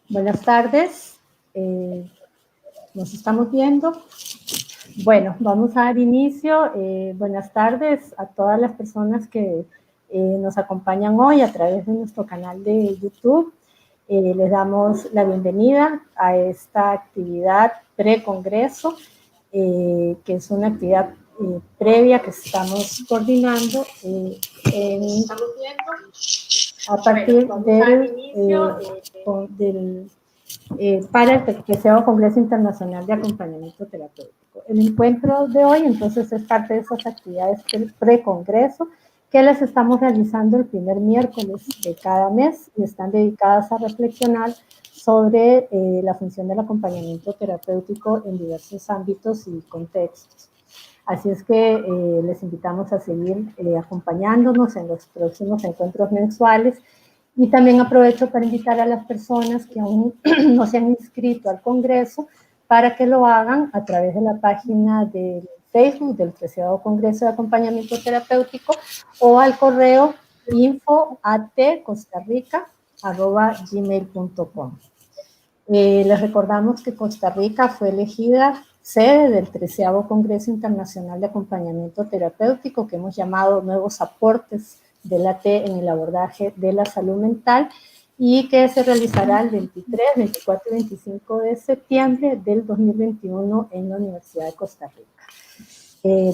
Buenas tardes, nos estamos viendo. Bueno, vamos a dar inicio. Buenas tardes a todas las personas que nos acompañan hoy a través de nuestro canal de YouTube. Les damos la bienvenida a esta actividad pre-congreso, que es una actividad previa que estamos coordinando a partir para el 13º Congreso Internacional de Acompañamiento Terapéutico. El encuentro de hoy, entonces, es parte de esas actividades pre-congreso que las estamos realizando el primer miércoles de cada mes y están dedicadas a reflexionar sobre la función del acompañamiento terapéutico en diversos ámbitos y contextos. Así es que les invitamos a seguir acompañándonos en los próximos encuentros mensuales. Y también aprovecho para invitar a las personas que aún no se han inscrito al Congreso para que lo hagan a través de la página del Facebook del 13º Congreso de Acompañamiento Terapéutico o al correo info@costarrica@gmail.com. Les recordamos que Costa Rica fue elegida sede del 13º Congreso Internacional de Acompañamiento Terapéutico, que hemos llamado Nuevos Aportes de la T en el abordaje de la salud mental, y que se realizará el 23, 24 y 25 de septiembre del 2021 en la Universidad de Costa Rica.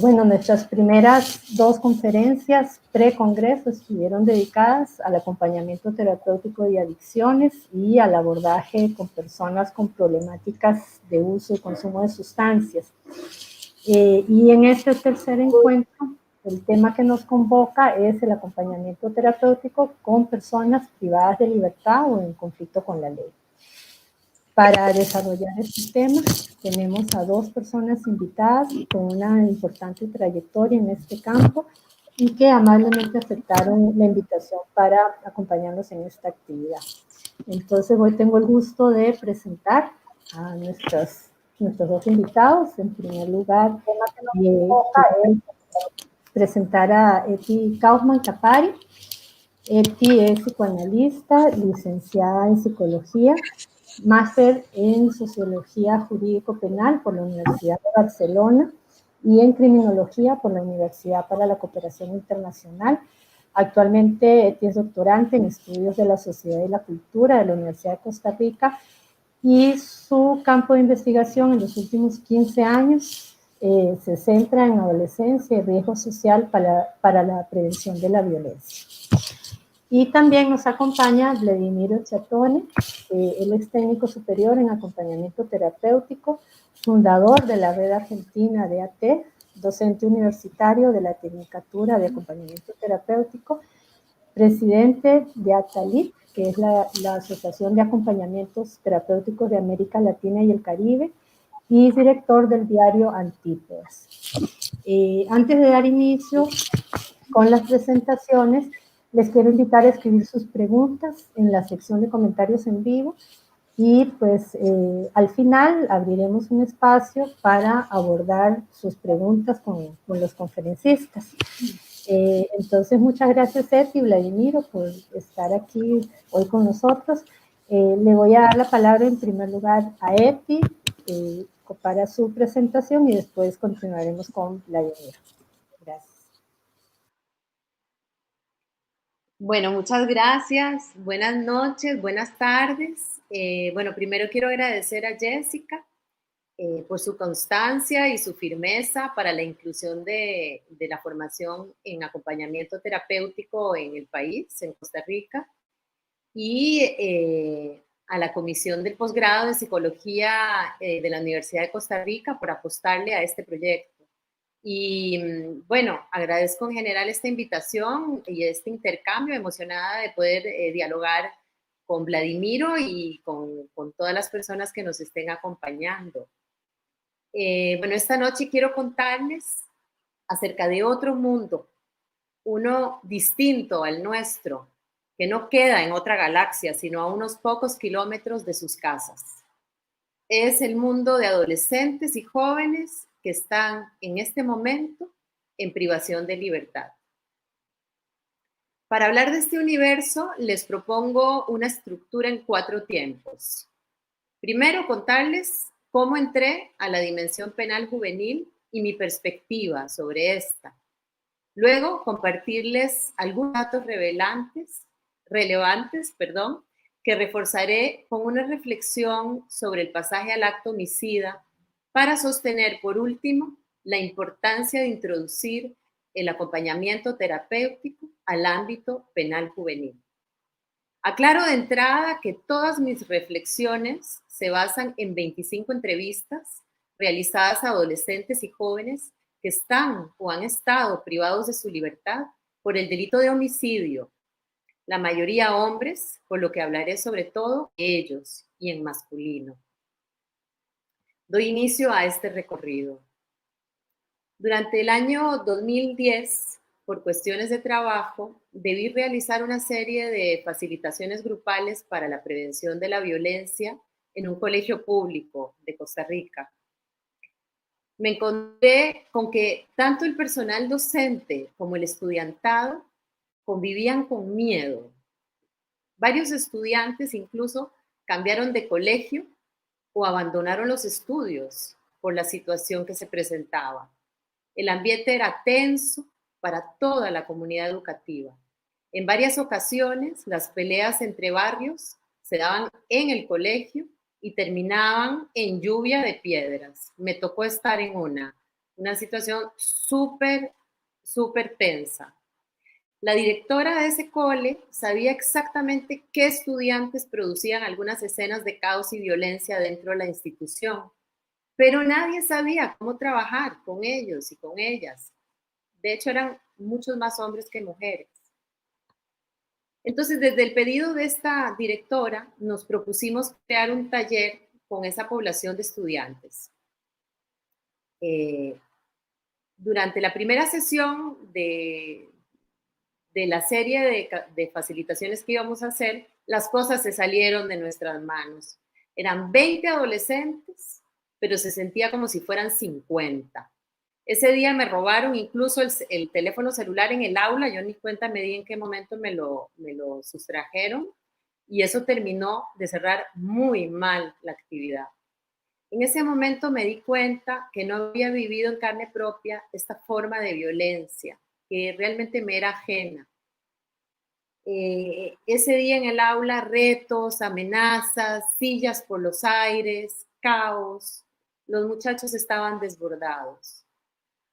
Bueno, nuestras primeras dos conferencias pre-congreso estuvieron dedicadas al acompañamiento terapéutico de adicciones y al abordaje con personas con problemáticas de uso y consumo de sustancias. Y en este tercer encuentro, el tema que nos convoca es el acompañamiento terapéutico con personas privadas de libertad o en conflicto con la ley. Para desarrollar este tema, tenemos a dos personas invitadas con una importante trayectoria en este campo y que amablemente aceptaron la invitación para acompañarnos en esta actividad. Entonces, hoy tengo el gusto de presentar a nuestros dos invitados. En primer lugar, presentar a Eti Kaufman-Capari. Eti es psicoanalista, licenciada en psicología, máster en Sociología Jurídico-Penal por la Universidad de Barcelona y en Criminología por la Universidad para la Cooperación Internacional. Actualmente es doctorante en Estudios de la Sociedad y la Cultura de la Universidad de Costa Rica y su campo de investigación en los últimos 15 años se centra en adolescencia y riesgo social para la prevención de la violencia. Y también nos acompaña Vladimiro Chatone, él es técnico superior en acompañamiento terapéutico, fundador de la Red Argentina de AT, docente universitario de la Tecnicatura de Acompañamiento Terapéutico, presidente de ACTALIT, que es la Asociación de Acompañamientos Terapéuticos de América Latina y el Caribe, y director del diario Antípodas. Antes de dar inicio con las presentaciones, les quiero invitar a escribir sus preguntas en la sección de comentarios en vivo y pues al final abriremos un espacio para abordar sus preguntas con los conferencistas. Entonces, muchas gracias, Eti y Vladimiro, por estar aquí hoy con nosotros. Le voy a dar la palabra en primer lugar a Eti para su presentación y después continuaremos con Vladimiro. Gracias. Bueno, muchas gracias. Buenas noches, buenas tardes. Bueno, primero quiero agradecer a Jessica por su constancia y su firmeza para la inclusión de la formación en acompañamiento terapéutico en el país, en Costa Rica, y a la Comisión del Posgrado de Psicología de la Universidad de Costa Rica por apostarle a este proyecto. Y bueno, agradezco en general esta invitación y este intercambio, emocionada de poder dialogar con Vladimiro y con todas las personas que nos estén acompañando. Bueno, esta noche quiero contarles acerca de otro mundo, uno distinto al nuestro, que no queda en otra galaxia, sino a unos pocos kilómetros de sus casas. Es el mundo de adolescentes y jóvenes que están en este momento en privación de libertad. Para hablar de este universo, les propongo una estructura en 4 tiempos. Primero, contarles cómo entré a la dimensión penal juvenil y mi perspectiva sobre esta. Luego, compartirles algunos datos relevantes, que reforzaré con una reflexión sobre el pasaje al acto homicida para sostener, por último, la importancia de introducir el acompañamiento terapéutico al ámbito penal juvenil. Aclaro de entrada que todas mis reflexiones se basan en 25 entrevistas realizadas a adolescentes y jóvenes que están o han estado privados de su libertad por el delito de homicidio, la mayoría hombres, por lo que hablaré sobre todo de ellos y en masculino. Doy inicio a este recorrido. Durante el año 2010, por cuestiones de trabajo, debí realizar una serie de facilitaciones grupales para la prevención de la violencia en un colegio público de Costa Rica. Me encontré con que tanto el personal docente como el estudiantado convivían con miedo. Varios estudiantes incluso cambiaron de colegio o abandonaron los estudios por la situación que se presentaba. El ambiente era tenso para toda la comunidad educativa. En varias ocasiones, las peleas entre barrios se daban en el colegio y terminaban en lluvia de piedras. Me tocó estar en una situación súper tensa. La directora de ese cole sabía exactamente qué estudiantes producían algunas escenas de caos y violencia dentro de la institución, pero nadie sabía cómo trabajar con ellos y con ellas. De hecho, eran muchos más hombres que mujeres. Entonces, desde el pedido de esta directora, nos propusimos crear un taller con esa población de estudiantes. Durante la primera sesión de la serie de facilitaciones que íbamos a hacer, las cosas se salieron de nuestras manos. Eran 20 adolescentes, pero se sentía como si fueran 50. Ese día me robaron incluso el teléfono celular en el aula, yo ni cuenta me di en qué momento me lo sustrajeron, y eso terminó de cerrar muy mal la actividad. En ese momento me di cuenta que no había vivido en carne propia esta forma de violencia, que realmente me era ajena. Ese día en el aula, retos, amenazas, sillas por los aires, caos. Los muchachos estaban desbordados.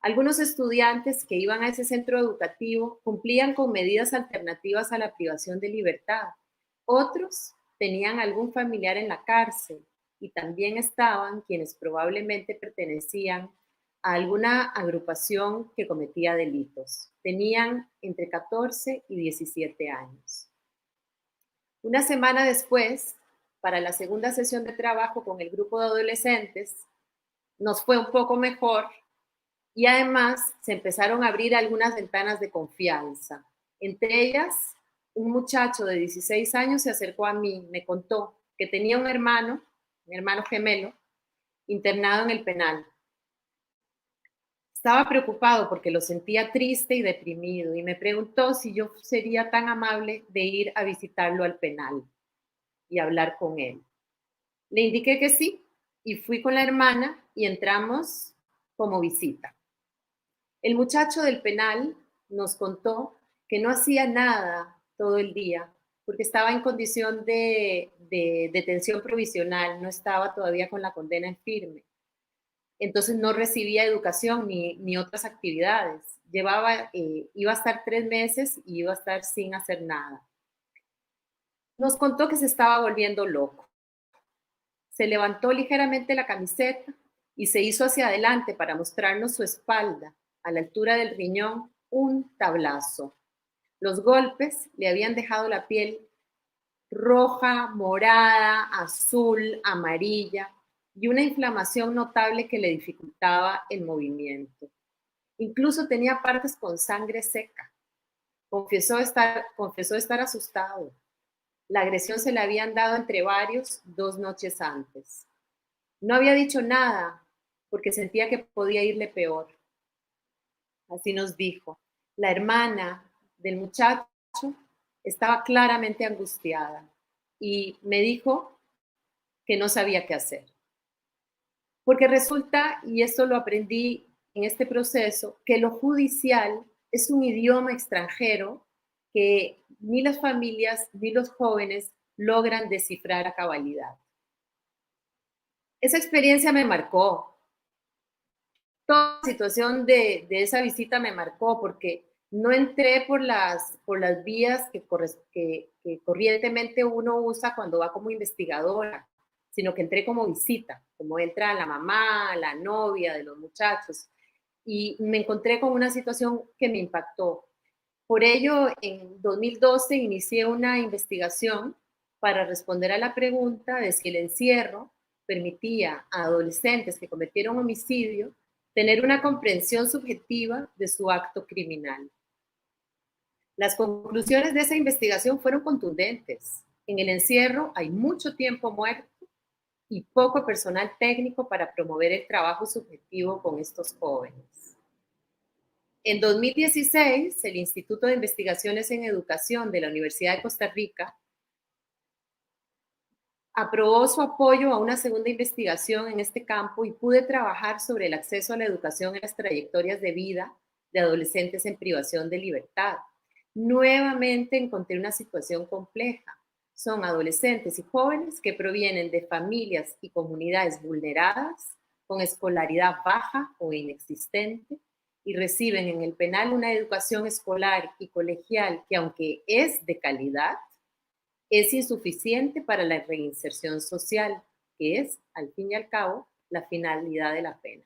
Algunos estudiantes que iban a ese centro educativo cumplían con medidas alternativas a la privación de libertad. Otros tenían algún familiar en la cárcel y también estaban quienes probablemente pertenecían a alguna agrupación que cometía delitos. Tenían entre 14 y 17 años. Una semana después, para la segunda sesión de trabajo con el grupo de adolescentes, nos fue un poco mejor y además se empezaron a abrir algunas ventanas de confianza. Entre ellas, un muchacho de 16 años se acercó a mí, me contó que tenía un hermano gemelo, internado en el penal. Estaba preocupado porque lo sentía triste y deprimido y me preguntó si yo sería tan amable de ir a visitarlo al penal y hablar con él. Le indiqué que sí y fui con la hermana y entramos como visita. El muchacho del penal nos contó que no hacía nada todo el día porque estaba en condición de detención provisional, no estaba todavía con la condena en firme. Entonces no recibía educación ni otras actividades. Iba a estar 3 meses y iba a estar sin hacer nada. Nos contó que se estaba volviendo loco. Se levantó ligeramente la camiseta y se hizo hacia adelante para mostrarnos su espalda, a la altura del riñón, un tablazo. Los golpes le habían dejado la piel roja, morada, azul, amarilla y una inflamación notable que le dificultaba el movimiento. Incluso tenía partes con sangre seca. Confesó estar asustado. La agresión se le habían dado entre varios 2 noches antes. No había dicho nada porque sentía que podía irle peor. Así nos dijo. La hermana del muchacho muchacho estaba claramente angustiada y me dijo que no sabía qué hacer. Porque resulta, y esto lo aprendí en este proceso, que lo judicial es un idioma extranjero que ni las familias ni los jóvenes logran descifrar a cabalidad. Esa experiencia me marcó. Toda la situación de esa visita me marcó porque no entré por las vías que corrientemente uno usa cuando va como investigadora, sino que entré como visita, como entra la mamá, la novia de los muchachos, y me encontré con una situación que me impactó. Por ello, en 2012 inicié una investigación para responder a la pregunta de si el encierro permitía a adolescentes que cometieron homicidio tener una comprensión subjetiva de su acto criminal. Las conclusiones de esa investigación fueron contundentes. En el encierro hay mucho tiempo muerto y poco personal técnico para promover el trabajo subjetivo con estos jóvenes. En 2016, el Instituto de Investigaciones en Educación de la Universidad de Costa Rica aprobó su apoyo a una segunda investigación en este campo y pude trabajar sobre el acceso a la educación en las trayectorias de vida de adolescentes en privación de libertad. Nuevamente encontré una situación compleja. Son adolescentes y jóvenes que provienen de familias y comunidades vulneradas, con escolaridad baja o inexistente, y reciben en el penal una educación escolar y colegial que, aunque es de calidad, es insuficiente para la reinserción social, que es, al fin y al cabo, la finalidad de la pena.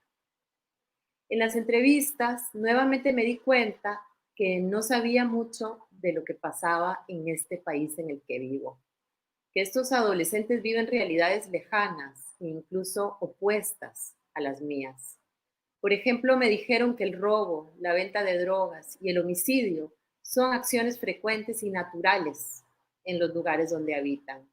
En las entrevistas, nuevamente me di cuenta que no sabía mucho de lo que pasaba en este país en el que vivo, que estos adolescentes viven realidades lejanas e incluso opuestas a las mías. Por ejemplo, me dijeron que el robo, la venta de drogas y el homicidio son acciones frecuentes y naturales en los lugares donde habitan.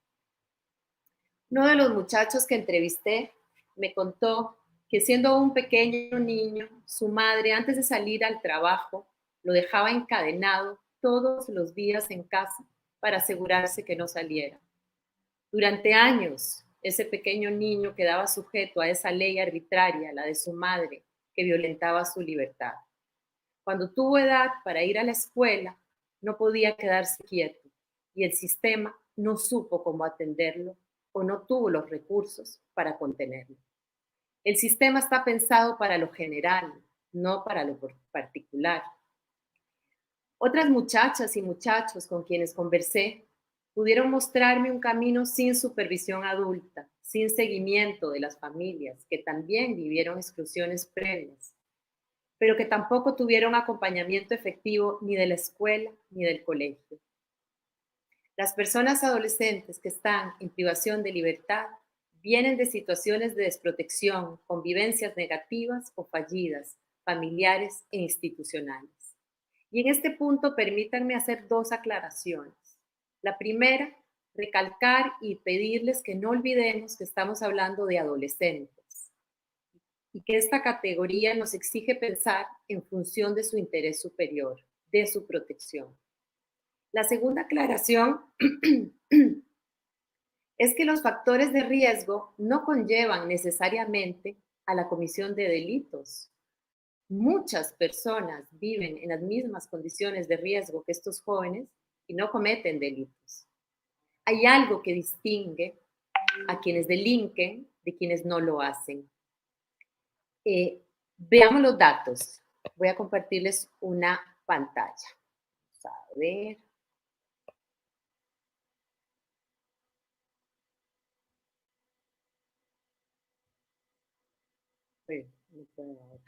Uno de los muchachos que entrevisté me contó que siendo un pequeño niño, su madre antes de salir al trabajo lo dejaba encadenado todos los días en casa para asegurarse que no saliera. Durante años, ese pequeño niño quedaba sujeto a esa ley arbitraria, la de su madre, que violentaba su libertad. Cuando tuvo edad para ir a la escuela, no podía quedarse quieto y el sistema no supo cómo atenderlo o no tuvo los recursos para contenerlo. El sistema está pensado para lo general, no para lo particular. Otras muchachas y muchachos con quienes conversé pudieron mostrarme un camino sin supervisión adulta, sin seguimiento de las familias que también vivieron exclusiones previas, pero que tampoco tuvieron acompañamiento efectivo ni de la escuela ni del colegio. Las personas adolescentes que están en privación de libertad vienen de situaciones de desprotección, convivencias negativas o fallidas, familiares e institucionales. Y en este punto permítanme hacer dos aclaraciones. La primera, recalcar y pedirles que no olvidemos que estamos hablando de adolescentes y que esta categoría nos exige pensar en función de su interés superior, de su protección. La segunda aclaración es que los factores de riesgo no conllevan necesariamente a la comisión de delitos. Muchas personas viven en las mismas condiciones de riesgo que estos jóvenes y no cometen delitos. Hay algo que distingue a quienes delinquen de quienes no lo hacen. Veamos los datos. Voy a compartirles una pantalla. Vamos a ver. No puedo ahora.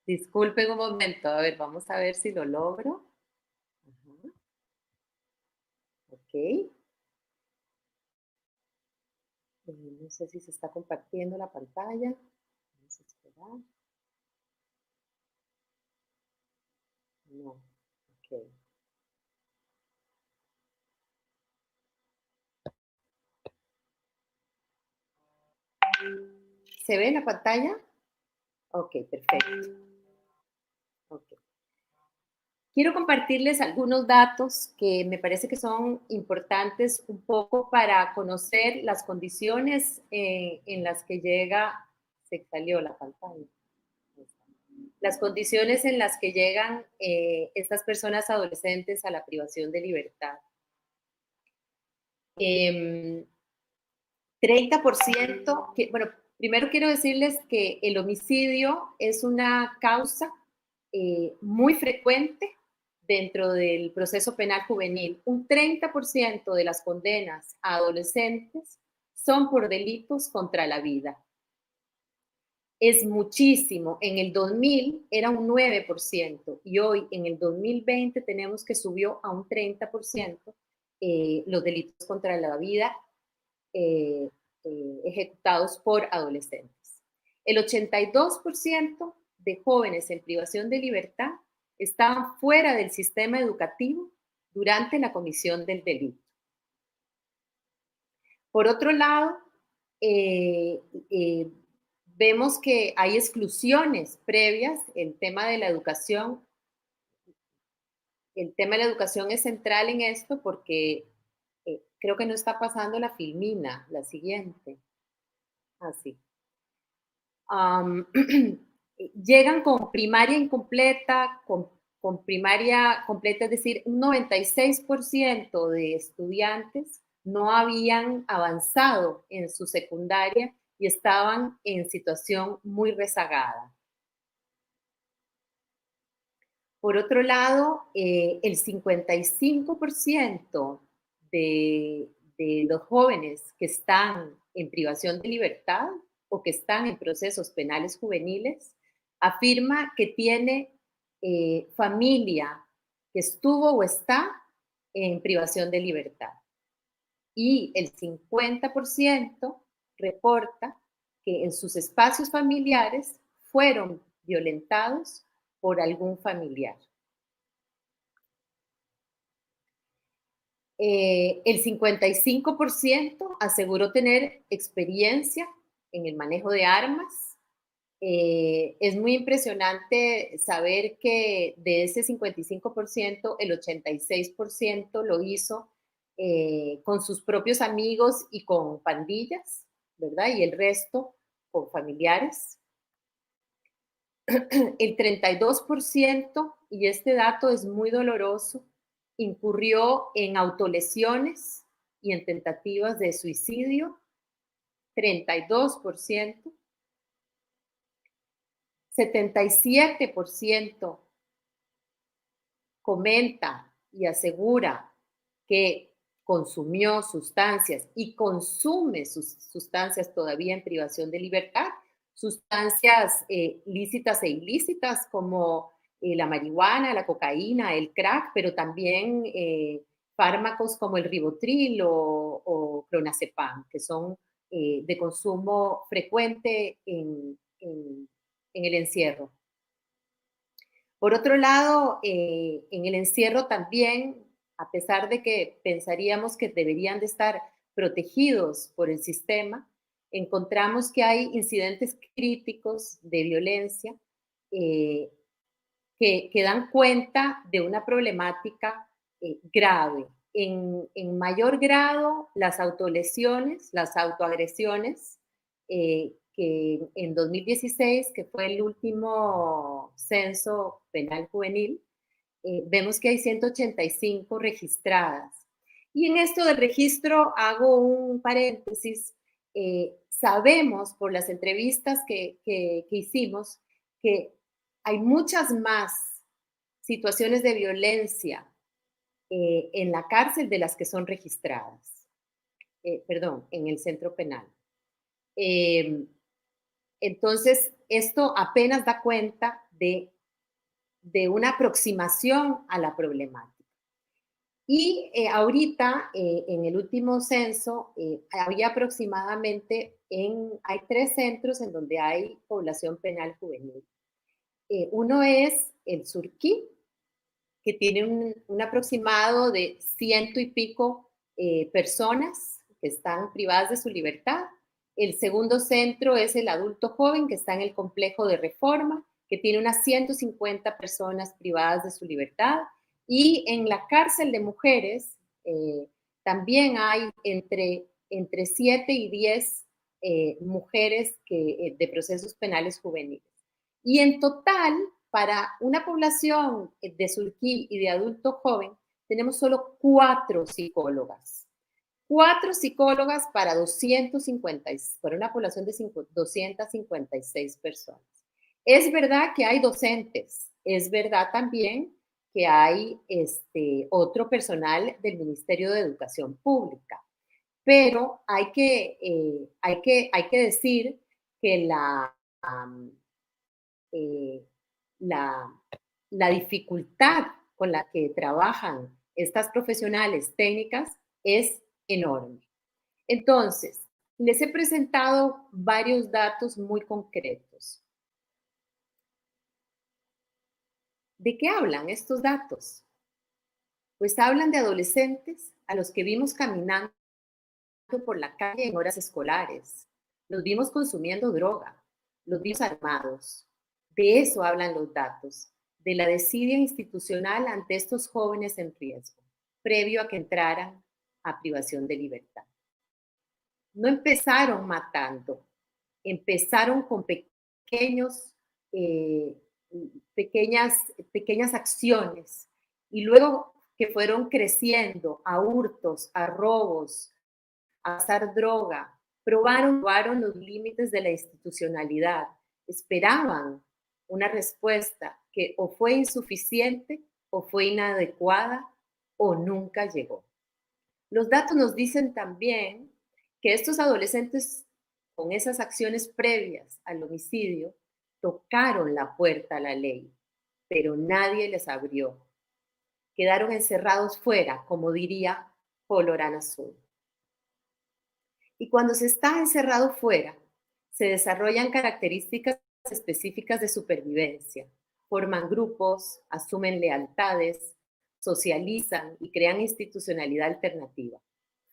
Disculpen un momento, a ver, vamos a ver si lo logro. Ajá. Ok. No sé si se está compartiendo la pantalla. Vamos a esperar. No. Ok. ¿Se ve en la pantalla? Ok, perfecto. Okay. Quiero compartirles algunos datos que me parece que son importantes un poco para conocer las condiciones en las que llega, se salió la pantalla, las condiciones en las que llegan estas personas adolescentes a la privación de libertad. 30%, bueno, primero quiero decirles que el homicidio es una causa muy frecuente dentro del proceso penal juvenil. Un 30% de las condenas a adolescentes son por delitos contra la vida. Es muchísimo. En el 2000 era un 9% y hoy en el 2020 tenemos que subió a un 30% los delitos contra la vida ejecutados por adolescentes. El 82% de jóvenes en privación de libertad estaban fuera del sistema educativo durante la comisión del delito. Por otro lado, vemos que hay exclusiones previas. El tema de la educación es central en esto porque creo que no está pasando la filmina, la siguiente. Así. Llegan con primaria incompleta, con primaria completa, es decir, un 96% de estudiantes no habían avanzado en su secundaria y estaban en situación muy rezagada. Por otro lado, el 55% de los jóvenes que están en privación de libertad o que están en procesos penales juveniles afirma que tiene familia que estuvo o está en privación de libertad. Y el 50% reporta que en sus espacios familiares fueron violentados por algún familiar. El 55% aseguró tener experiencia en el manejo de armas. Es muy impresionante saber que de ese 55%, el 86% lo hizo con sus propios amigos y con pandillas, ¿verdad? Y el resto con familiares. El 32%, y este dato es muy doloroso, incurrió en autolesiones y en tentativas de suicidio, 32%. 77% comenta y asegura que consumió sustancias y consume sus sustancias todavía en privación de libertad, sustancias lícitas e ilícitas como la marihuana, la cocaína, el crack, pero también fármacos como el ribotril o clonazepam, que son de consumo frecuente en el encierro. Por otro lado, en el encierro también, a pesar de que pensaríamos que deberían de estar protegidos por el sistema, encontramos que hay incidentes críticos de violencia eh, que dan cuenta de una problemática grave. En mayor grado, las autolesiones, las autoagresiones, que en 2016, que fue el último censo penal juvenil, vemos que hay 185 registradas. Y en esto del registro hago un paréntesis. Sabemos por las entrevistas que hicimos que hay muchas más situaciones de violencia en la cárcel de las que son registradas. Perdón, en el centro penal. Entonces, esto apenas da cuenta de una aproximación a la problemática. Y ahorita, en el último censo, había aproximadamente, hay 3 centros en donde hay población penal juvenil. Uno es el Surquí, que tiene un aproximado de 100 y pico personas que están privadas de su libertad. El segundo centro es el adulto joven, que está en el complejo de Reforma, que tiene unas 150 personas privadas de su libertad. Y en la cárcel de mujeres también hay entre 7 y 10 mujeres de procesos penales juveniles. Y en total, para una población de Surquí y de adulto joven, tenemos solo 4 psicólogas. 4 psicólogas para una población de 256 personas. Es verdad que hay docentes, es verdad también que hay otro personal del Ministerio de Educación Pública, pero hay que decir que la, la dificultad con la que trabajan estas profesionales técnicas es enorme. Entonces, les he presentado varios datos muy concretos. ¿De qué hablan estos datos? Pues hablan de adolescentes a los que vimos caminando por la calle en horas escolares, los vimos consumiendo droga, los vimos armados. De eso hablan los datos, de la desidia institucional ante estos jóvenes en riesgo, previo a que entraran a privación de libertad. No empezaron matando, empezaron con pequeñas acciones y luego que fueron creciendo a hurtos, a robos, a pasar droga, probaron los límites de la institucionalidad, esperaban una respuesta que o fue insuficiente o fue inadecuada o nunca llegó. Los datos nos dicen también que estos adolescentes, con esas acciones previas al homicidio, tocaron la puerta a la ley, pero nadie les abrió. Quedaron encerrados fuera, como diría Polo Aranazú. Y cuando se está encerrado fuera, se desarrollan características específicas de supervivencia. Forman grupos, asumen lealtades, socializan y crean institucionalidad alternativa.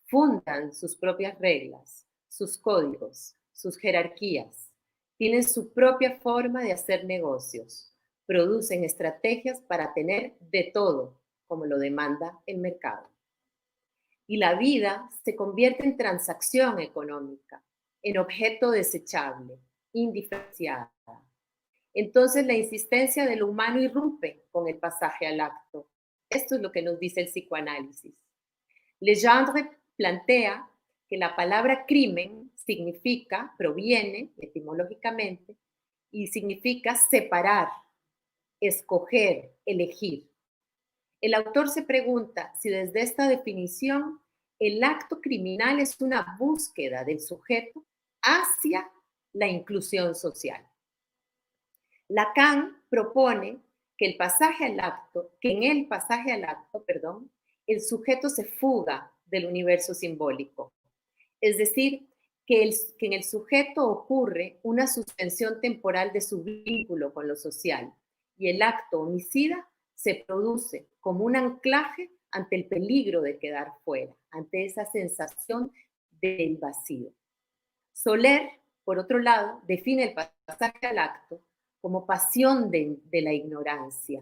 Fundan sus propias reglas, sus códigos, sus jerarquías. Tienen su propia forma de hacer negocios. Producen estrategias para tener de todo, como lo demanda el mercado. Y la vida se convierte en transacción económica, en objeto desechable, indiferenciada. Entonces la insistencia de lo humano irrumpe con el pasaje al acto. Esto es lo que nos dice el psicoanálisis. Legendre plantea que la palabra crimen proviene etimológicamente y significa separar, escoger, elegir. El autor se pregunta si desde esta definición el acto criminal es una búsqueda del sujeto hacia la inclusión social. Lacan propone que en el pasaje al acto, el sujeto se fuga del universo simbólico. Es decir, que en el sujeto ocurre una suspensión temporal de su vínculo con lo social y el acto homicida se produce como un anclaje ante el peligro de quedar fuera, ante esa sensación del vacío. Soler, por otro lado, define el pasaje al acto como pasión de la ignorancia.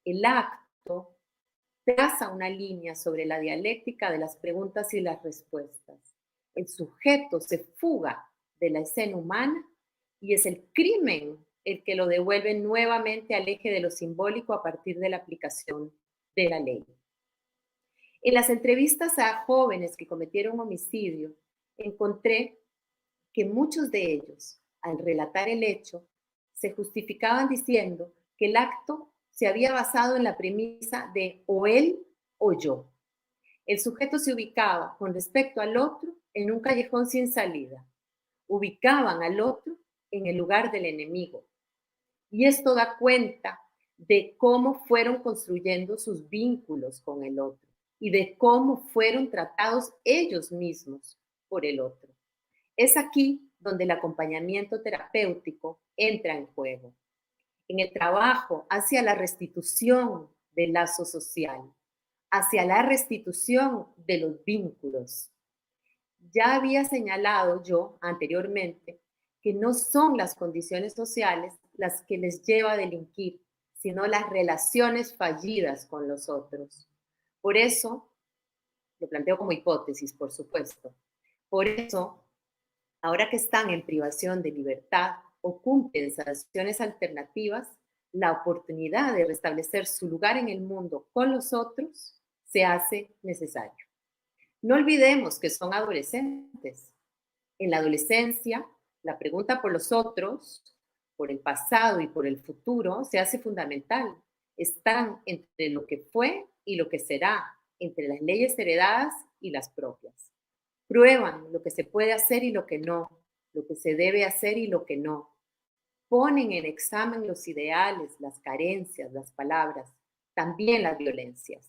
El acto traza una línea sobre la dialéctica de las preguntas y las respuestas. El sujeto se fuga de la escena humana y es el crimen el que lo devuelve nuevamente al eje de lo simbólico a partir de la aplicación de la ley. En las entrevistas a jóvenes que cometieron homicidio, encontré que muchos de ellos, al relatar el hecho, se justificaban diciendo que el acto se había basado en la premisa de o él o yo. El sujeto se ubicaba con respecto al otro en un callejón sin salida. Ubicaban al otro en el lugar del enemigo. Y esto da cuenta de cómo fueron construyendo sus vínculos con el otro y de cómo fueron tratados ellos mismos por el otro. Es aquí donde el acompañamiento terapéutico entra en juego, en el trabajo hacia la restitución del lazo social, hacia la restitución de los vínculos. Ya había señalado yo anteriormente que no son las condiciones sociales las que les lleva a delinquir, sino las relaciones fallidas con los otros. Por eso, lo planteo como hipótesis, por supuesto, por eso, ahora que están en privación de libertad o cumplen sanciones alternativas, la oportunidad de restablecer su lugar en el mundo con los otros se hace necesario. No olvidemos que son adolescentes. En la adolescencia, la pregunta por los otros, por el pasado y por el futuro se hace fundamental. Están entre lo que fue y lo que será, entre las leyes heredadas y las propias. Prueban lo que se puede hacer y lo que no, lo que se debe hacer y lo que no. Ponen en examen los ideales, las carencias, las palabras, también las violencias.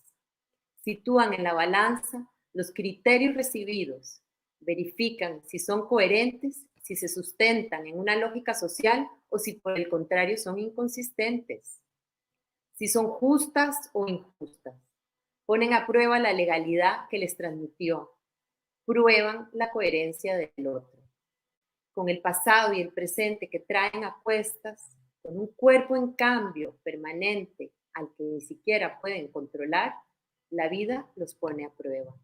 Sitúan en la balanza los criterios recibidos, verifican si son coherentes, si se sustentan en una lógica social o si por el contrario son inconsistentes, si son justas o injustas. Ponen a prueba la legalidad que les transmitió, prueban la coherencia del otro. Con el pasado y el presente que traen a cuestas, con un cuerpo en cambio permanente al que ni siquiera pueden controlar, la vida los pone a prueba.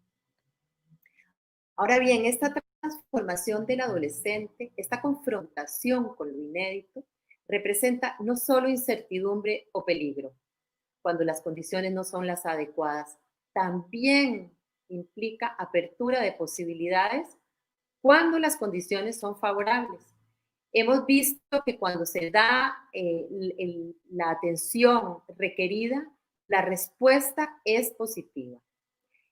Ahora bien, esta transformación del adolescente, esta confrontación con lo inédito, representa no solo incertidumbre o peligro, cuando las condiciones no son las adecuadas, también implica apertura de posibilidades cuando las condiciones son favorables. Hemos visto que cuando se da la atención requerida, la respuesta es positiva.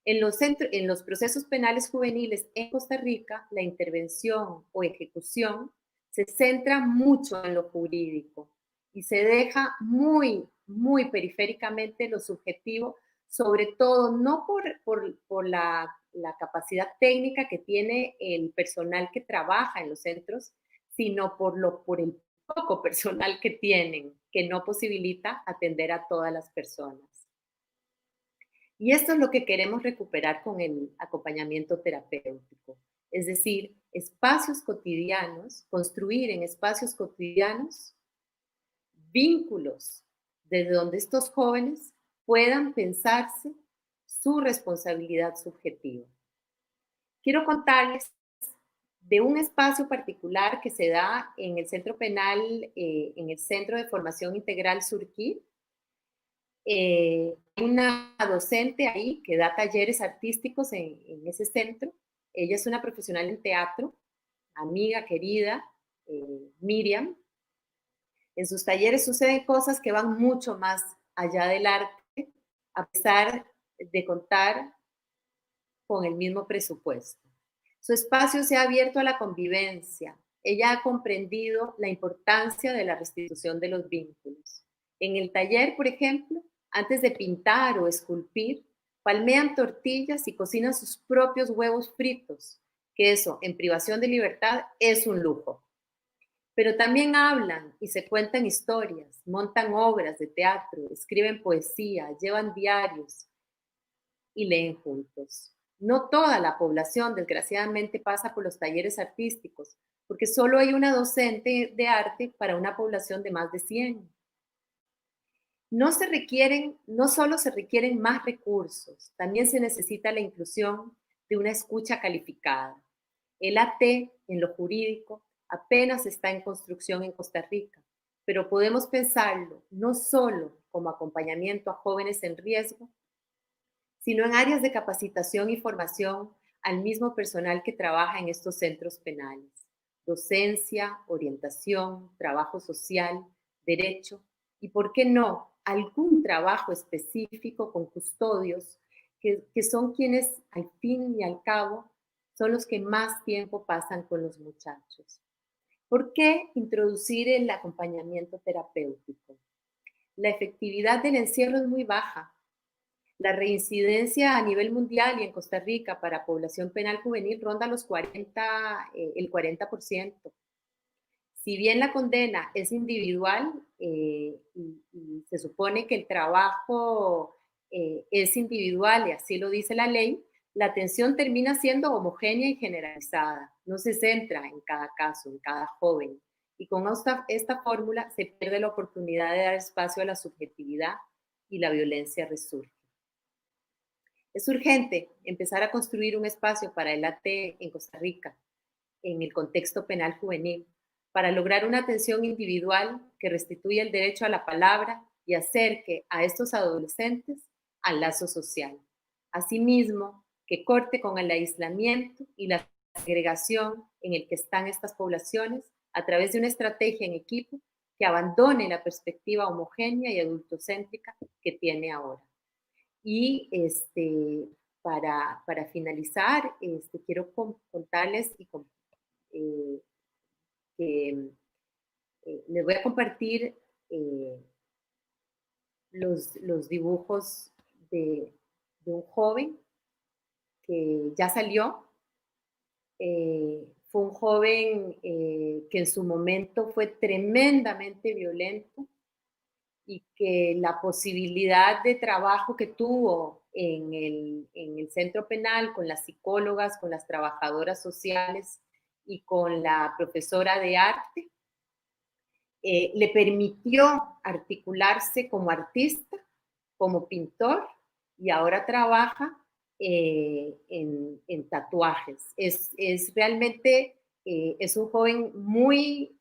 En los procesos penales juveniles en Costa Rica, la intervención o ejecución se centra mucho en lo jurídico y se deja muy periféricamente lo subjetivo, sobre todo no por la capacidad técnica que tiene el personal que trabaja en los centros, sino por el poco personal que tienen, que no posibilita atender a todas las personas. Y esto es lo que queremos recuperar con el acompañamiento terapéutico, es decir, espacios cotidianos, construir en espacios cotidianos vínculos desde donde estos jóvenes puedan pensarse su responsabilidad subjetiva. Quiero contarles de un espacio particular que se da en el centro penal, en el Centro de Formación Integral Surquí. Hay una docente ahí que da talleres artísticos en ese centro. Ella es una profesional en teatro, amiga querida, Miriam. En sus talleres suceden cosas que van mucho más allá del arte, a pesar de contar con el mismo presupuesto. Su espacio se ha abierto a la convivencia. Ella ha comprendido la importancia de la restitución de los vínculos. En el taller, por ejemplo, antes de pintar o esculpir, palmean tortillas y cocinan sus propios huevos fritos, que eso, en privación de libertad, es un lujo. Pero también hablan y se cuentan historias, montan obras de teatro, escriben poesía, llevan diarios y leen juntos. No toda la población, desgraciadamente, pasa por los talleres artísticos, porque solo hay una docente de arte para una población de más de 100. No solo se requieren más recursos, también se necesita la inclusión de una escucha calificada. El AT en lo jurídico apenas está en construcción en Costa Rica, pero podemos pensarlo no solo como acompañamiento a jóvenes en riesgo, sino en áreas de capacitación y formación al mismo personal que trabaja en estos centros penales. Docencia, orientación, trabajo social, derecho y, ¿por qué no?, algún trabajo específico con custodios que son quienes al fin y al cabo son los que más tiempo pasan con los muchachos. ¿Por qué introducir el acompañamiento terapéutico? La efectividad del encierro es muy baja. La reincidencia a nivel mundial y en Costa Rica para población penal juvenil ronda el 40%. Si bien la condena es individual y se supone que el trabajo es individual y así lo dice la ley, la atención termina siendo homogénea y generalizada, no se centra en cada caso, en cada joven. Y con esta fórmula se pierde la oportunidad de dar espacio a la subjetividad y la violencia resurge. Es urgente empezar a construir un espacio para el AT en Costa Rica, en el contexto penal juvenil, para lograr una atención individual que restituya el derecho a la palabra y acerque a estos adolescentes al lazo social. Asimismo, que corte con el aislamiento y la segregación en el que están estas poblaciones a través de una estrategia en equipo que abandone la perspectiva homogénea y adultocéntrica que tiene ahora. Y para finalizar, quiero contarles que les voy a compartir los dibujos de un joven que ya salió. Fue un joven que en su momento fue tremendamente violento y que la posibilidad de trabajo que tuvo en el centro penal con las psicólogas, con las trabajadoras sociales y con la profesora de arte, le permitió articularse como artista, como pintor, y ahora trabaja en tatuajes. Es realmente, es un joven muy,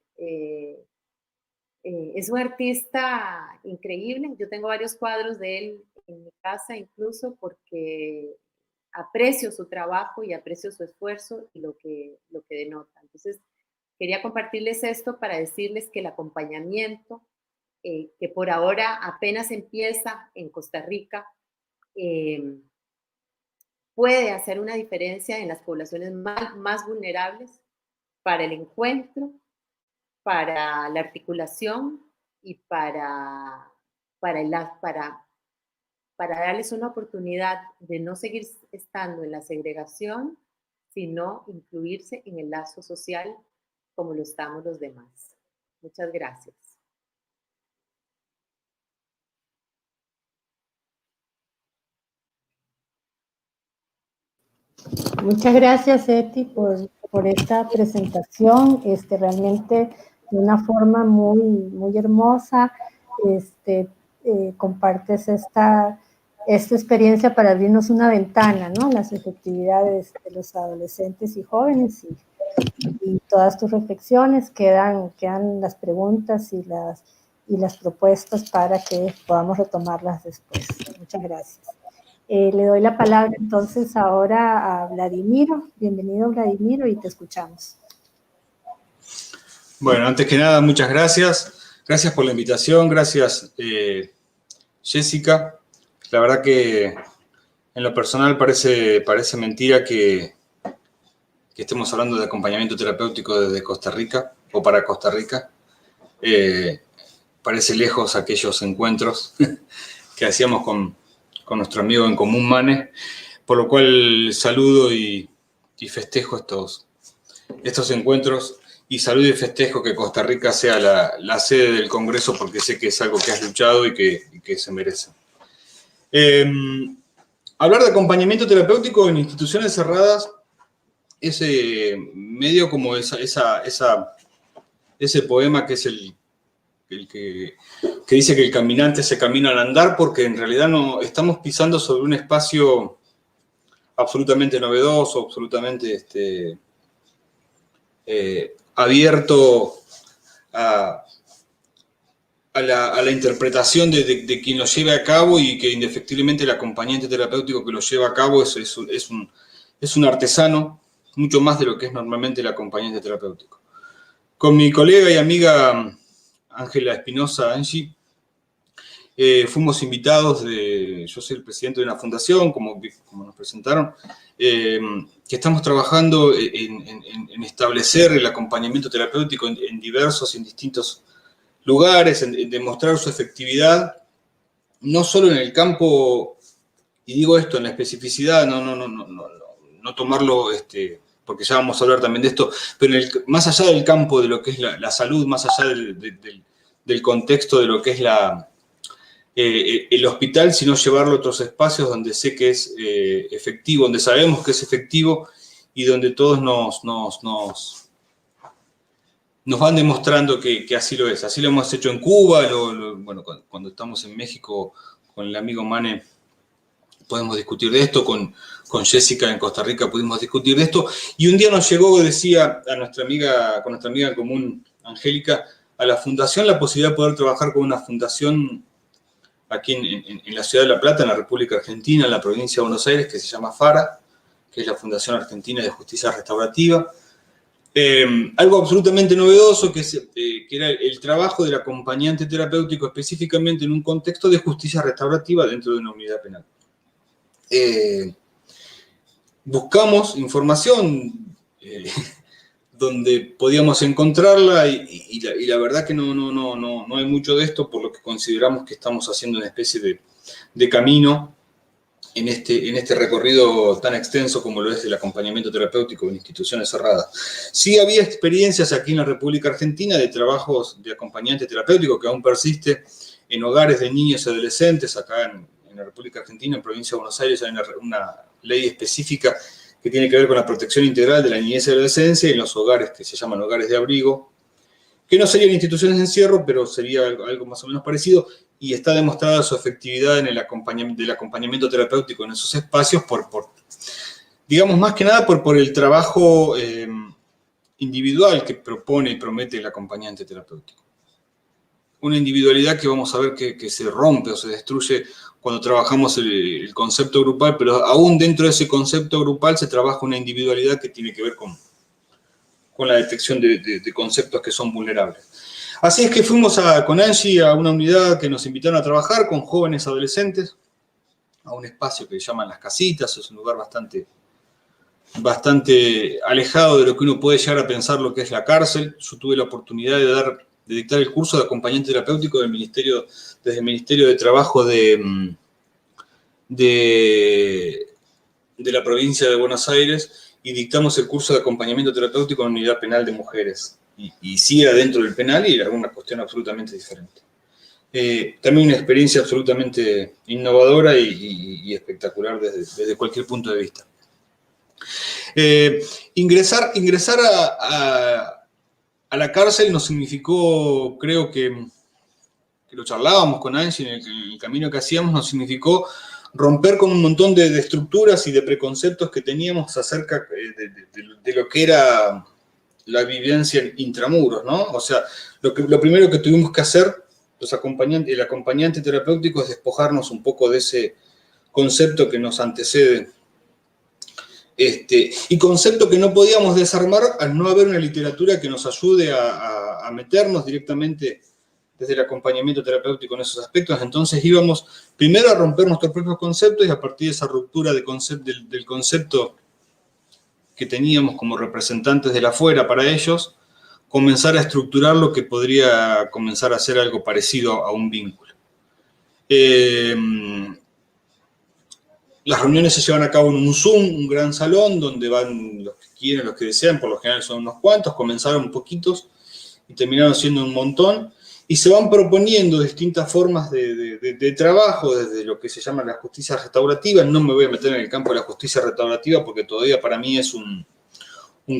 es un artista increíble. Yo tengo varios cuadros de él en mi casa incluso porque aprecio su trabajo y aprecio su esfuerzo y lo que denota. Entonces, quería compartirles esto para decirles que el acompañamiento, que por ahora apenas empieza en Costa Rica, puede hacer una diferencia en las poblaciones más vulnerables para el encuentro, para la articulación y para darles una oportunidad de no seguir estando en la segregación, sino incluirse en el lazo social como lo estamos los demás. Muchas gracias. Muchas gracias, Eti, por esta presentación, realmente de una forma muy hermosa. Compartes esta experiencia para abrirnos una ventana, ¿no? Las efectividades de los adolescentes y jóvenes y todas tus reflexiones, quedan las preguntas y las propuestas para que podamos retomarlas después. Muchas gracias. Le doy la palabra entonces ahora a Vladimiro. Bienvenido, Vladimiro, y te escuchamos. Bueno, antes que nada, muchas gracias. Gracias por la invitación, gracias, Jessica. La verdad que en lo personal parece mentira que estemos hablando de acompañamiento terapéutico desde Costa Rica o para Costa Rica. Parece lejos aquellos encuentros que hacíamos con nuestro amigo en común, Mane, por lo cual saludo y festejo estos encuentros y saludo y festejo que Costa Rica sea la sede del Congreso, porque sé que es algo que has luchado y que se merece. Hablar de acompañamiento terapéutico en instituciones cerradas es medio como ese poema que es el que dice que el caminante se camina al andar, porque en realidad no estamos pisando sobre un espacio absolutamente novedoso, absolutamente abierto a la interpretación de quien lo lleve a cabo, y que indefectiblemente el acompañante terapéutico que lo lleva a cabo es un artesano, mucho más de lo que es normalmente el acompañante terapéutico. Con mi colega y amiga Ángela Espinosa, Angie, fuimos invitados yo soy el presidente de una fundación, como nos presentaron, que estamos trabajando en establecer el acompañamiento terapéutico en diversos y en distintos lugares, en demostrar su efectividad, no solo en el campo, y digo esto en la especificidad, no tomarlo, porque ya vamos a hablar también de esto, pero más allá del campo de lo que es la salud, más allá del contexto de lo que es el hospital, sino llevarlo a otros espacios donde sé que es efectivo, donde sabemos que es efectivo y donde todos nos van demostrando que así lo es. Así lo hemos hecho en Cuba, bueno, cuando estamos en México con el amigo Mane podemos discutir de esto, con Jessica en Costa Rica pudimos discutir de esto, y un día nos llegó, decía con nuestra amiga en común, Angélica, a la fundación la posibilidad de poder trabajar con una fundación aquí en la ciudad de La Plata, en la República Argentina, en la provincia de Buenos Aires, que se llama FARA, que es la Fundación Argentina de Justicia Restaurativa. Algo absolutamente novedoso, que era el trabajo del acompañante terapéutico específicamente en un contexto de justicia restaurativa dentro de una unidad penal. Buscamos información donde podíamos encontrarla y la verdad que no hay mucho de esto, por lo que consideramos que estamos haciendo una especie de camino en este recorrido tan extenso como lo es el acompañamiento terapéutico en instituciones cerradas. Sí había experiencias aquí en la República Argentina de trabajos de acompañante terapéutico que aún persiste en hogares de niños y adolescentes. Acá en la República Argentina, en provincia de Buenos Aires, hay una ley específica que tiene que ver con la protección integral de la niñez y adolescencia en los hogares que se llaman hogares de abrigo, que no serían instituciones de encierro, pero sería algo más o menos parecido, y está demostrada su efectividad en el acompañamiento terapéutico en esos espacios digamos, más que nada por el trabajo individual que propone y promete el acompañante terapéutico. Una individualidad que vamos a ver que se rompe o se destruye cuando trabajamos el concepto grupal, pero aún dentro de ese concepto grupal se trabaja una individualidad que tiene que ver con la detección de conceptos que son vulnerables. Así es que fuimos con Angie a una unidad que nos invitaron a trabajar con jóvenes adolescentes, a un espacio que llaman Las Casitas. Es un lugar bastante alejado de lo que uno puede llegar a pensar lo que es la cárcel. Yo tuve la oportunidad de dictar el curso de acompañante terapéutico desde el Ministerio de Trabajo de la provincia de Buenos Aires, y dictamos el curso de acompañamiento terapéutico en la unidad penal de mujeres. Y sí era dentro del penal y era una cuestión absolutamente diferente. También una experiencia absolutamente innovadora y espectacular desde cualquier punto de vista. Ingresar a la cárcel nos significó, creo que lo charlábamos con Angie en el camino que hacíamos, nos significó romper con un montón de estructuras y de preconceptos que teníamos acerca de lo que era la vivencia intramuros, ¿no? O sea, lo primero que tuvimos que hacer, el acompañante terapéutico, es despojarnos un poco de ese concepto que nos antecede. Y concepto que no podíamos desarmar al no haber una literatura que nos ayude a meternos directamente desde el acompañamiento terapéutico en esos aspectos. Entonces íbamos primero a romper nuestros propios conceptos y a partir de esa ruptura del concepto que teníamos como representantes de la afuera para ellos, comenzar a estructurar lo que podría comenzar a ser algo parecido a un vínculo. Las reuniones se llevan a cabo en un Zoom, un gran salón, donde van los que quieren, los que desean, por lo general son unos cuantos, comenzaron poquitos y terminaron siendo un montón, y se van proponiendo distintas formas de trabajo, desde lo que se llama la justicia restaurativa. No me voy a meter en el campo de la justicia restaurativa porque todavía para mí es un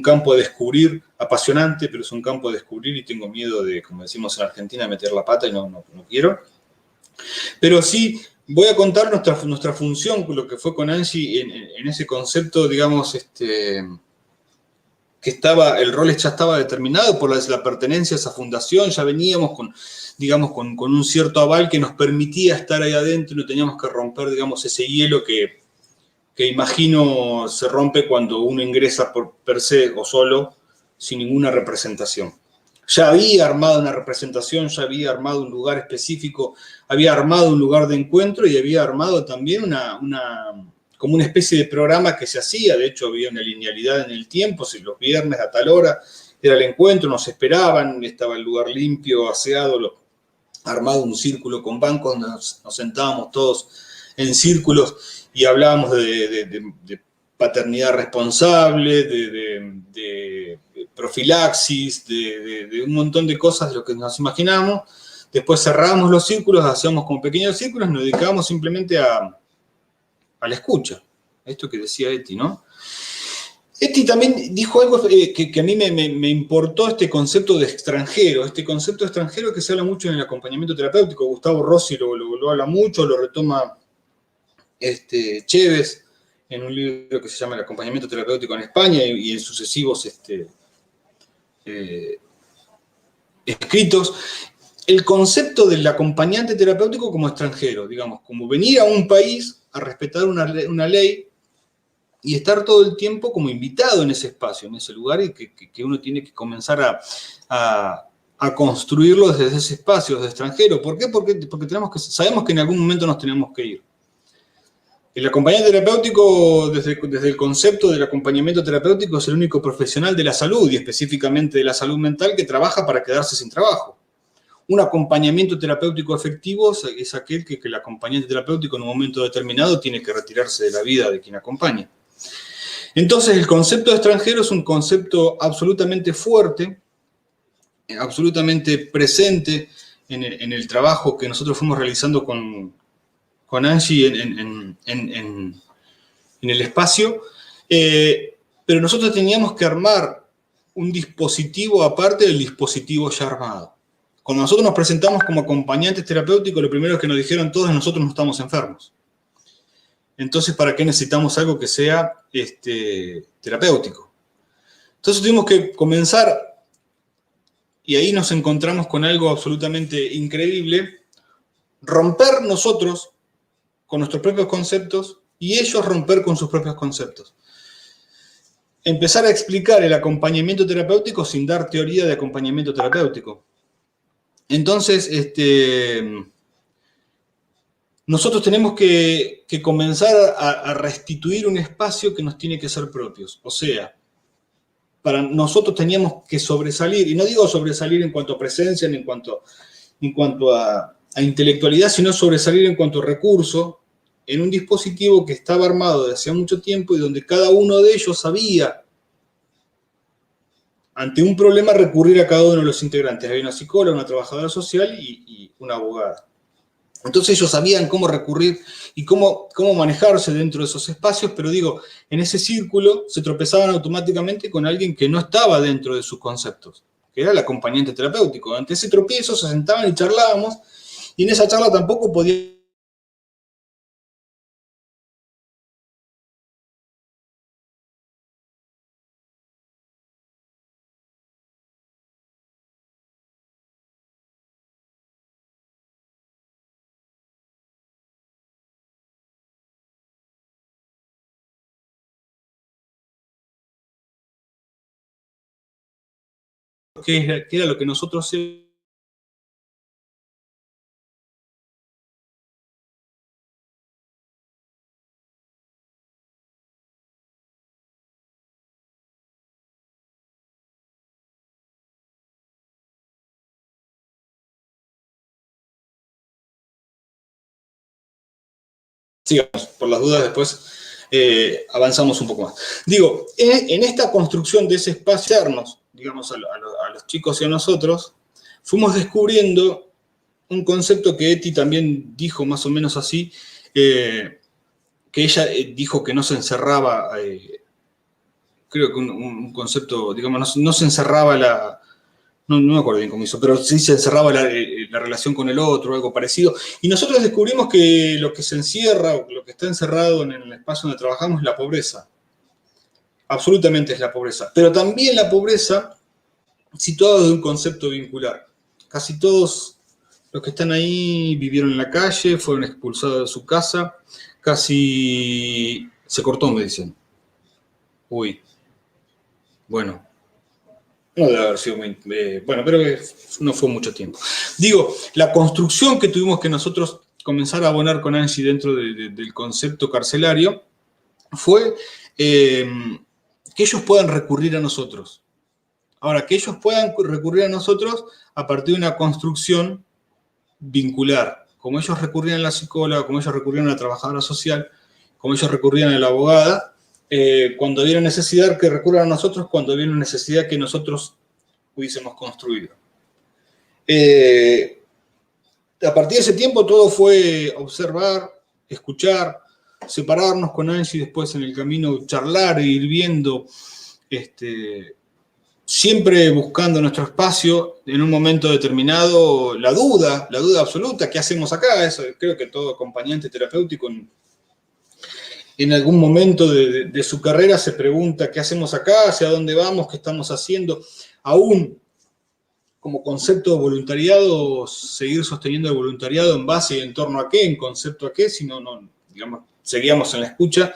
campo de descubrir apasionante, pero es un campo de descubrir y tengo miedo de, como decimos en Argentina, meter la pata y no quiero. Pero sí voy a contar nuestra función, lo que fue con Angie en ese concepto, digamos, que el rol ya estaba determinado por la pertenencia a esa fundación. Ya veníamos con un cierto aval que nos permitía estar ahí adentro y no teníamos que romper, digamos, ese hielo que imagino se rompe cuando uno ingresa por per se o solo, sin ninguna representación. Ya había armado una representación, ya había armado un lugar específico, había armado un lugar de encuentro y había armado también como una especie de programa que se hacía. De hecho, había una linealidad en el tiempo. Si los viernes a tal hora era el encuentro, nos esperaban, estaba el lugar limpio, aseado, armado un círculo con bancos, donde nos sentábamos todos en círculos y hablábamos de paternidad responsable, de profilaxis, de un montón de cosas de lo que nos imaginamos, después cerrábamos los círculos, hacíamos como pequeños círculos, nos dedicábamos simplemente a la escucha. Esto que decía Eti, ¿no? Eti también dijo algo que a mí me importó, este concepto de extranjero, que se habla mucho en el acompañamiento terapéutico. Gustavo Rossi lo habla mucho, lo retoma Chévez en un libro que se llama El acompañamiento terapéutico en España y en sucesivos escritos. El concepto del acompañante terapéutico como extranjero, digamos, como venir a un país a respetar una ley y estar todo el tiempo como invitado en ese espacio, en ese lugar, y que uno tiene que comenzar a construirlo desde ese espacio, desde extranjero. ¿Por qué? Porque sabemos que en algún momento nos tenemos que ir. El acompañante terapéutico, desde el concepto del acompañamiento terapéutico, es el único profesional de la salud, y específicamente de la salud mental, que trabaja para quedarse sin trabajo. Un acompañamiento terapéutico efectivo es aquel que el acompañante terapéutico en un momento determinado tiene que retirarse de la vida de quien acompaña. Entonces, el concepto de extranjero es un concepto absolutamente fuerte, absolutamente presente en el trabajo que nosotros fuimos realizando con Angie en el espacio, pero nosotros teníamos que armar un dispositivo aparte del dispositivo ya armado. Cuando nosotros nos presentamos como acompañantes terapéuticos, lo primero que nos dijeron todos: nosotros no estamos enfermos. Entonces, ¿para qué necesitamos algo que sea terapéutico? Entonces tuvimos que comenzar, y ahí nos encontramos con algo absolutamente increíble: romper nosotros con nuestros propios conceptos y ellos romper con sus propios conceptos. Empezar a explicar el acompañamiento terapéutico sin dar teoría de acompañamiento terapéutico. Entonces, nosotros tenemos que comenzar a restituir un espacio que nos tiene que ser propios. O sea, para nosotros teníamos que sobresalir, y no digo sobresalir en cuanto a presencia, ni en cuanto a intelectualidad, sino sobresalir en cuanto a recurso, en un dispositivo que estaba armado desde hacía mucho tiempo y donde cada uno de ellos sabía, ante un problema, recurrir a cada uno de los integrantes. Había una psicóloga, una trabajadora social y una abogada. Entonces ellos sabían cómo recurrir y cómo manejarse dentro de esos espacios, pero digo, en ese círculo se tropezaban automáticamente con alguien que no estaba dentro de sus conceptos, que era el acompañante terapéutico. Ante ese tropiezo se sentaban y charlábamos, y en esa charla tampoco podía... que era lo que nosotros... Sigamos, por las dudas después avanzamos un poco más. Digo, en esta construcción de ese espacio internos, digamos, a los chicos y a nosotros, fuimos descubriendo un concepto que Eti también dijo más o menos así, que ella dijo que no se encerraba, creo que un concepto, digamos, no se encerraba no me acuerdo bien cómo hizo, pero sí se encerraba la relación con el otro, algo parecido. Y nosotros descubrimos que lo que se encierra, o lo que está encerrado en el espacio donde trabajamos, es la pobreza. Absolutamente es la pobreza. Pero también la pobreza situada desde un concepto vincular. Casi todos los que están ahí vivieron en la calle, fueron expulsados de su casa, casi se cortó, me dicen. Uy, bueno. No debe haber sido muy... bueno, pero no fue mucho tiempo. Digo, la construcción que tuvimos que nosotros comenzar a abonar con Angie dentro del concepto carcelario fue que ellos puedan recurrir a nosotros. Ahora, que ellos puedan recurrir a nosotros a partir de una construcción vincular. Como ellos recurrían a la psicóloga, como ellos recurrían a la trabajadora social, como ellos recurrían a la abogada, cuando hubiera necesidad que recurran a nosotros, cuando hubiera necesidad que nosotros hubiésemos construido. A partir de ese tiempo todo fue observar, escuchar, separarnos con Angie, después en el camino charlar e ir viendo, siempre buscando nuestro espacio, en un momento determinado, la duda absoluta, ¿qué hacemos acá? Eso creo que todo acompañante terapéutico en algún momento de su carrera se pregunta, ¿qué hacemos acá? ¿Hacia dónde vamos? ¿Qué estamos haciendo? Aún como concepto de voluntariado, seguir sosteniendo el voluntariado en base y en torno a qué, en concepto a qué, si no, digamos, seguíamos en la escucha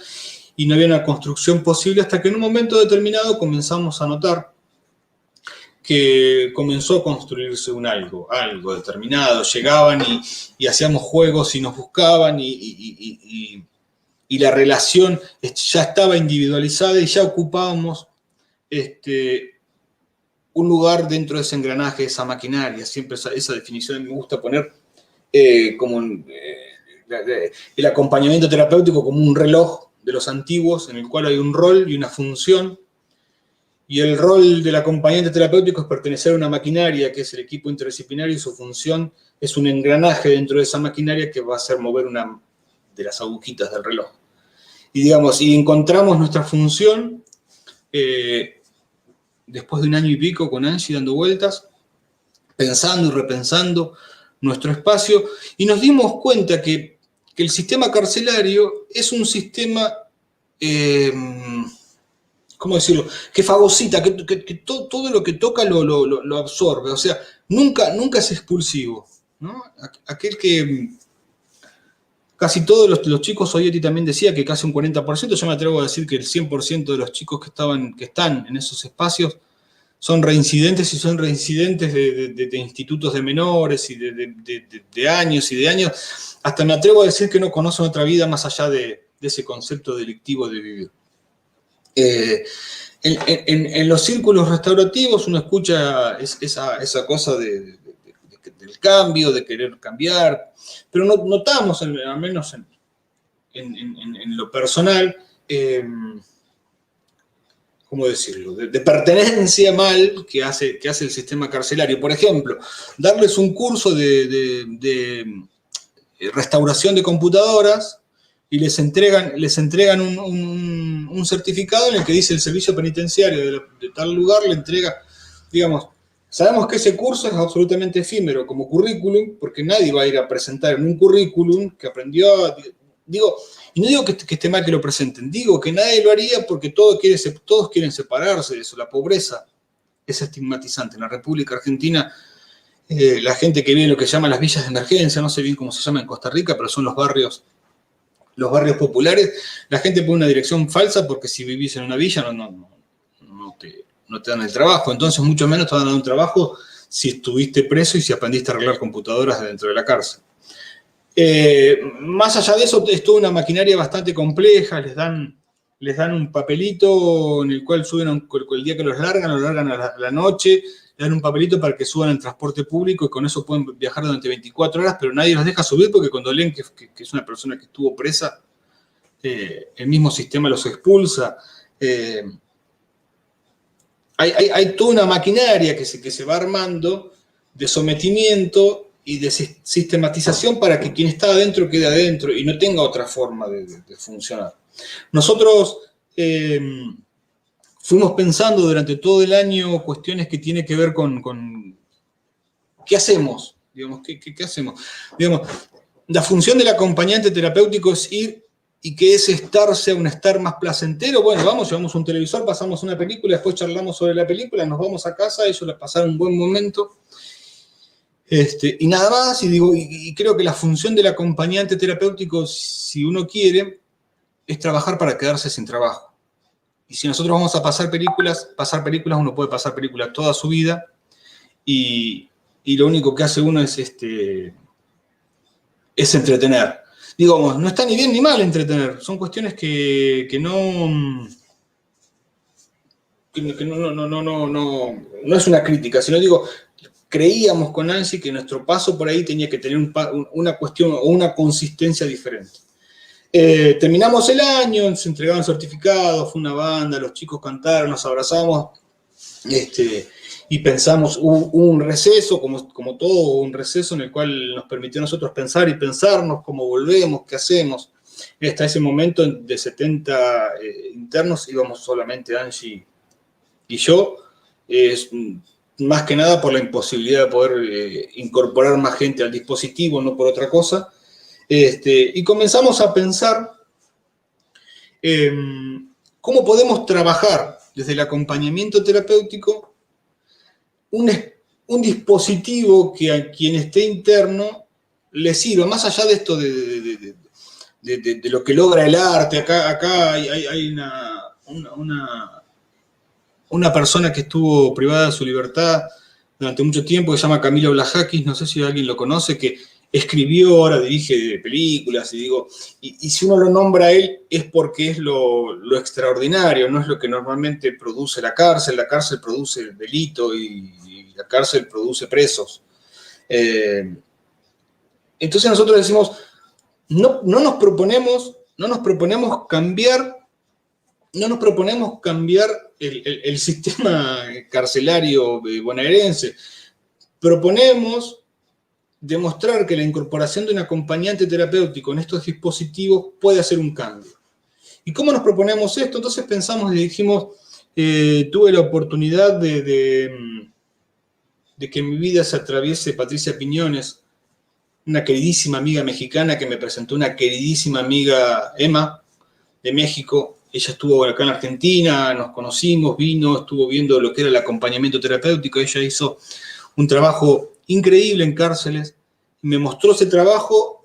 y no había una construcción posible hasta que en un momento determinado comenzamos a notar que comenzó a construirse un algo determinado. Llegaban y hacíamos juegos y nos buscaban y la relación ya estaba individualizada y ya ocupábamos un lugar dentro de ese engranaje, de esa maquinaria. Siempre esa definición me gusta poner como el acompañamiento terapéutico como un reloj de los antiguos en el cual hay un rol y una función. Y el rol del acompañante terapéutico es pertenecer a una maquinaria que es el equipo interdisciplinario y su función es un engranaje dentro de esa maquinaria que va a hacer mover una de las agujitas del reloj. Y digamos, y encontramos nuestra función después de 1 año y pico con Angie dando vueltas, pensando y repensando nuestro espacio, y nos dimos cuenta que el sistema carcelario es un sistema, ¿cómo decirlo?, que fagocita, que todo lo que toca lo absorbe, o sea, nunca es expulsivo, ¿no? Aquel que casi todos los chicos, Oyetti también decía que casi un 40%, yo me atrevo a decir que el 100% de los chicos que están en esos espacios son reincidentes y son reincidentes de institutos de menores y de años y de años. Hasta me atrevo a decir que no conocen otra vida más allá de ese concepto delictivo de vivir. En los círculos restaurativos uno escucha esa cosa del cambio, de querer cambiar, pero notamos, al menos en lo personal, ¿cómo decirlo?, de pertenencia mal que hace el sistema carcelario. Por ejemplo, darles un curso de restauración de computadoras y les entregan un certificado en el que dice el servicio penitenciario de tal lugar le entrega, digamos, sabemos que ese curso es absolutamente efímero como currículum, porque nadie va a ir a presentar en un currículum que aprendió, y no digo que esté mal que lo presenten, digo que nadie lo haría porque todos quieren separarse de eso. La pobreza es estigmatizante. En la República Argentina, la gente que vive en lo que se llama las villas de emergencia, no sé bien cómo se llama en Costa Rica, pero son los barrios populares, la gente pone una dirección falsa porque si vivís en una villa no te dan el trabajo, entonces mucho menos te van a dar un trabajo si estuviste preso y si aprendiste a arreglar computadoras dentro de la cárcel. Más allá de eso, es toda una maquinaria bastante compleja, les dan un papelito en el cual suben el día que los largan a la noche, le dan un papelito para que suban en transporte público y con eso pueden viajar durante 24 horas, pero nadie los deja subir porque cuando leen que es una persona que estuvo presa, el mismo sistema los expulsa. Hay toda una maquinaria que se va armando de sometimiento y de sistematización para que quien está adentro quede adentro y no tenga otra forma de funcionar. Nosotros fuimos pensando durante todo el año cuestiones que tienen que ver con ¿qué hacemos? Digamos, ¿qué hacemos? Digamos, la función del acompañante terapéutico es ir y que ese estar sea un estar más placentero. Bueno, llevamos un televisor, pasamos una película, después charlamos sobre la película, nos vamos a casa, ellos les pasaron un buen momento. Y nada más, y creo que la función del acompañante terapéutico, si uno quiere, es trabajar para quedarse sin trabajo. Y si nosotros vamos a pasar películas, uno puede pasar películas toda su vida, y lo único que hace uno es entretener. Digamos, no está ni bien ni mal entretener, son cuestiones que no es una crítica, sino digo, creíamos con Angie que nuestro paso por ahí tenía que tener una cuestión o una consistencia diferente. Terminamos el año, se entregaban certificados, fue una banda, los chicos cantaron, nos abrazamos, y pensamos, hubo un receso, como todo, hubo un receso en el cual nos permitió a nosotros pensar y pensarnos cómo volvemos, qué hacemos. Hasta ese momento de 70 internos íbamos solamente Angie y yo, más que nada por la imposibilidad de poder incorporar más gente al dispositivo, no por otra cosa. Y comenzamos a pensar cómo podemos trabajar desde el acompañamiento terapéutico un dispositivo que a quien esté interno le sirva, más allá de esto de lo que logra el arte. Acá hay una persona que estuvo privada de su libertad durante mucho tiempo, que se llama Camilo Blajakis, no sé si alguien lo conoce, que escribió, ahora dirige películas, y si uno lo nombra a él es porque es lo extraordinario, no es lo que normalmente produce la cárcel produce el delito y la cárcel produce presos. Entonces nosotros decimos, no nos proponemos cambiar el sistema carcelario bonaerense. Proponemos demostrar que la incorporación de un acompañante terapéutico en estos dispositivos puede hacer un cambio. ¿Y cómo nos proponemos esto? Entonces pensamos y dijimos, tuve la oportunidad de que en mi vida se atraviese Patricia Piñones, una queridísima amiga mexicana que me presentó una queridísima amiga, Emma, de México. Ella estuvo acá en Argentina, nos conocimos, vino, estuvo viendo lo que era el acompañamiento terapéutico. Ella hizo un trabajo increíble en cárceles, me mostró ese trabajo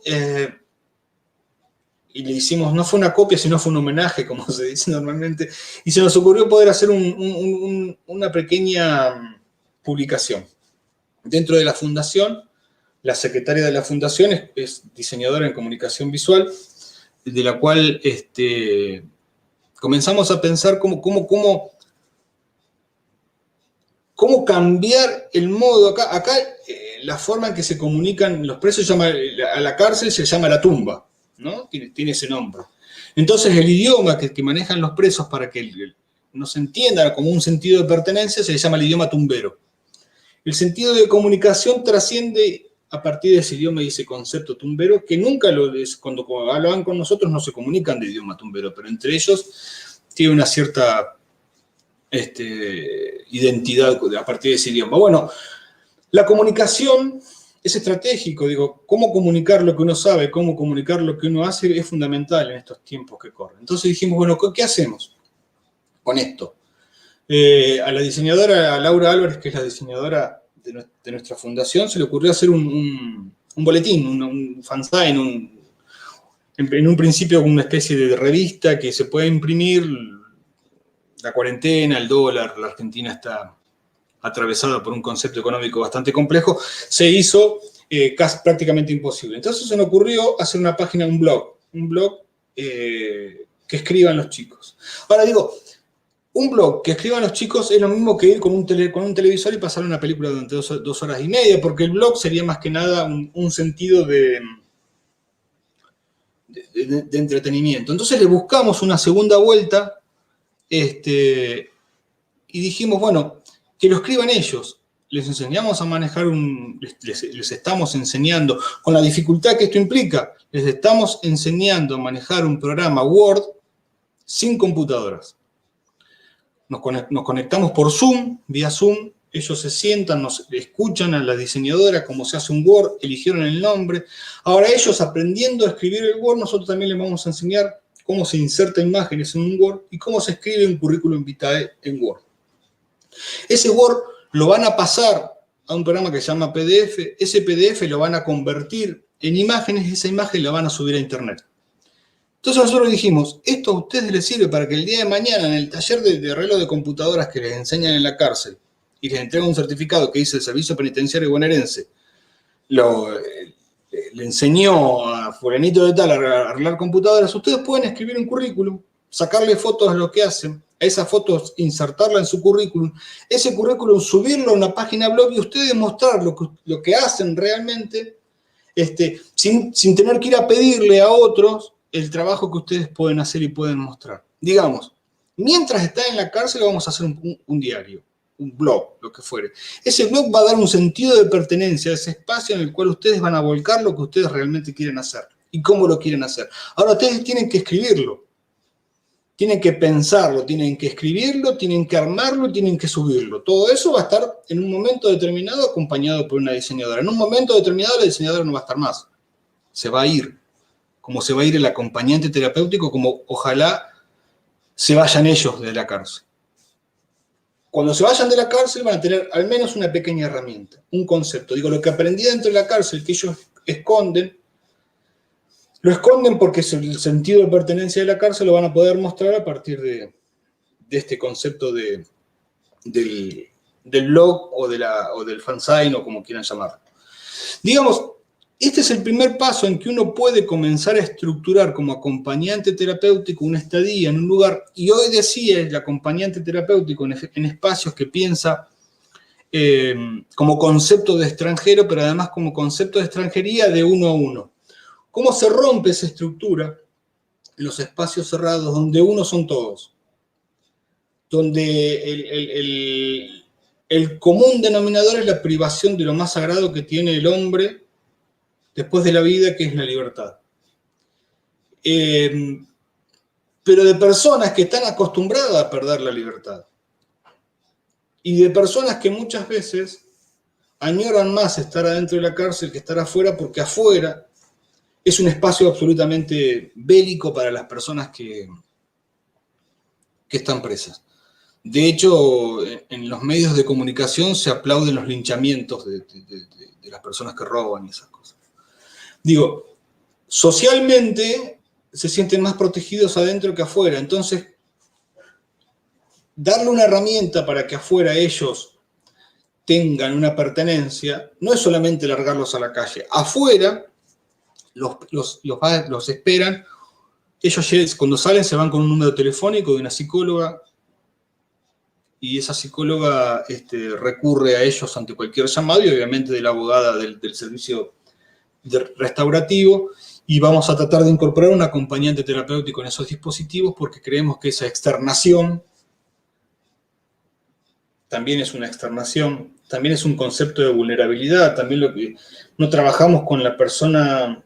y le hicimos, no fue una copia, sino fue un homenaje, como se dice normalmente, y se nos ocurrió poder hacer una pequeña publicación. Dentro de la fundación, la secretaria de la fundación es diseñadora en comunicación visual, de la cual comenzamos a pensar cómo cambiar el modo. Acá la forma en que se comunican los presos, a la cárcel se llama la tumba, ¿no? Tiene ese nombre. Entonces el idioma que manejan los presos para que no se entienda como un sentido de pertenencia se le llama el idioma tumbero. El sentido de comunicación trasciende a partir de ese idioma y ese concepto tumbero, que nunca cuando hablan con nosotros no se comunican de idioma tumbero, pero entre ellos tiene una cierta identidad a partir de ese idioma. Bueno, la comunicación es estratégico, cómo comunicar lo que uno sabe, cómo comunicar lo que uno hace es fundamental en estos tiempos que corren. Entonces dijimos, bueno, ¿qué hacemos con esto? A la diseñadora, a Laura Álvarez, que es la diseñadora de nuestra fundación, se le ocurrió hacer un boletín, un fanzine, en un principio una especie de revista que se puede imprimir. La cuarentena, el dólar, la Argentina está atravesada por un concepto económico bastante complejo, se hizo casi prácticamente imposible. Entonces se me ocurrió hacer una página, un blog que escriban los chicos. Ahora un blog que escriban los chicos es lo mismo que ir con un televisor y pasar una película durante 2 horas y media, porque el blog sería más que nada un sentido de entretenimiento. Entonces le buscamos una segunda vuelta y dijimos, bueno, que lo escriban ellos. Les enseñamos a manejar les estamos enseñando, con la dificultad que esto implica, les estamos enseñando a manejar un programa Word sin computadoras. Nos conectamos por Zoom, vía Zoom, ellos se sientan, nos escuchan a la diseñadora cómo se hace un Word, eligieron el nombre. Ahora ellos aprendiendo a escribir el Word, nosotros también les vamos a enseñar cómo se inserta imágenes en un Word y cómo se escribe un currículum vitae en Word. Ese Word lo van a pasar a un programa que se llama PDF, ese PDF lo van a convertir en imágenes y esa imagen la van a subir a Internet. Entonces nosotros dijimos, esto a ustedes les sirve para que el día de mañana en el taller de arreglo de computadoras que les enseñan en la cárcel y les entregan un certificado que dice el Servicio Penitenciario Bonaerense, le enseñó a fulanito de tal a arreglar computadoras, ustedes pueden escribir un currículum, sacarle fotos a lo que hacen, a esas fotos insertarla en su currículum, ese currículum subirlo a una página blog y ustedes mostrar lo que hacen realmente, sin tener que ir a pedirle a otros el trabajo que ustedes pueden hacer y pueden mostrar. Digamos, mientras están en la cárcel vamos a hacer un diario. un blog, lo que fuere. Ese blog va a dar un sentido de pertenencia a ese espacio en el cual ustedes van a volcar lo que ustedes realmente quieren hacer y cómo lo quieren hacer. Ahora ustedes tienen que escribirlo, tienen que pensarlo, tienen que escribirlo, tienen que armarlo, tienen que subirlo. Todo eso va a estar en un momento determinado acompañado por una diseñadora. En un momento determinado la diseñadora no va a estar más, se va a ir, como se va a ir el acompañante terapéutico, como ojalá se vayan ellos de la cárcel. Cuando se vayan de la cárcel van a tener al menos una pequeña herramienta, un concepto. Digo, lo que aprendí dentro de la cárcel, que ellos esconden, lo esconden porque el sentido de pertenencia de la cárcel lo van a poder mostrar a partir de este concepto del blog o del fanzine o como quieran llamarlo. Digamos, este es el primer paso en que uno puede comenzar a estructurar como acompañante terapéutico una estadía en un lugar, y hoy decía el acompañante terapéutico en espacios que piensa como concepto de extranjero, pero además como concepto de extranjería de uno a uno. ¿Cómo se rompe esa estructura en los espacios cerrados donde uno son todos? Donde el común denominador es la privación de lo más sagrado que tiene el hombre después de la vida, que es la libertad. Pero de personas que están acostumbradas a perder la libertad. Y de personas que muchas veces añoran más estar adentro de la cárcel que estar afuera, porque afuera es un espacio absolutamente bélico para las personas que están presas. De hecho, en los medios de comunicación se aplauden los linchamientos de las personas que roban y esas cosas. Digo, socialmente se sienten más protegidos adentro que afuera. Entonces, darle una herramienta para que afuera ellos tengan una pertenencia no es solamente largarlos a la calle. Afuera los esperan. Ellos cuando salen se van con un número telefónico de una psicóloga y esa psicóloga recurre a ellos ante cualquier llamado y obviamente de la abogada del servicio restaurativo, y vamos a tratar de incorporar un acompañante terapéutico en esos dispositivos porque creemos que esa externación también es una externación, también es un concepto de vulnerabilidad, también no trabajamos con la persona,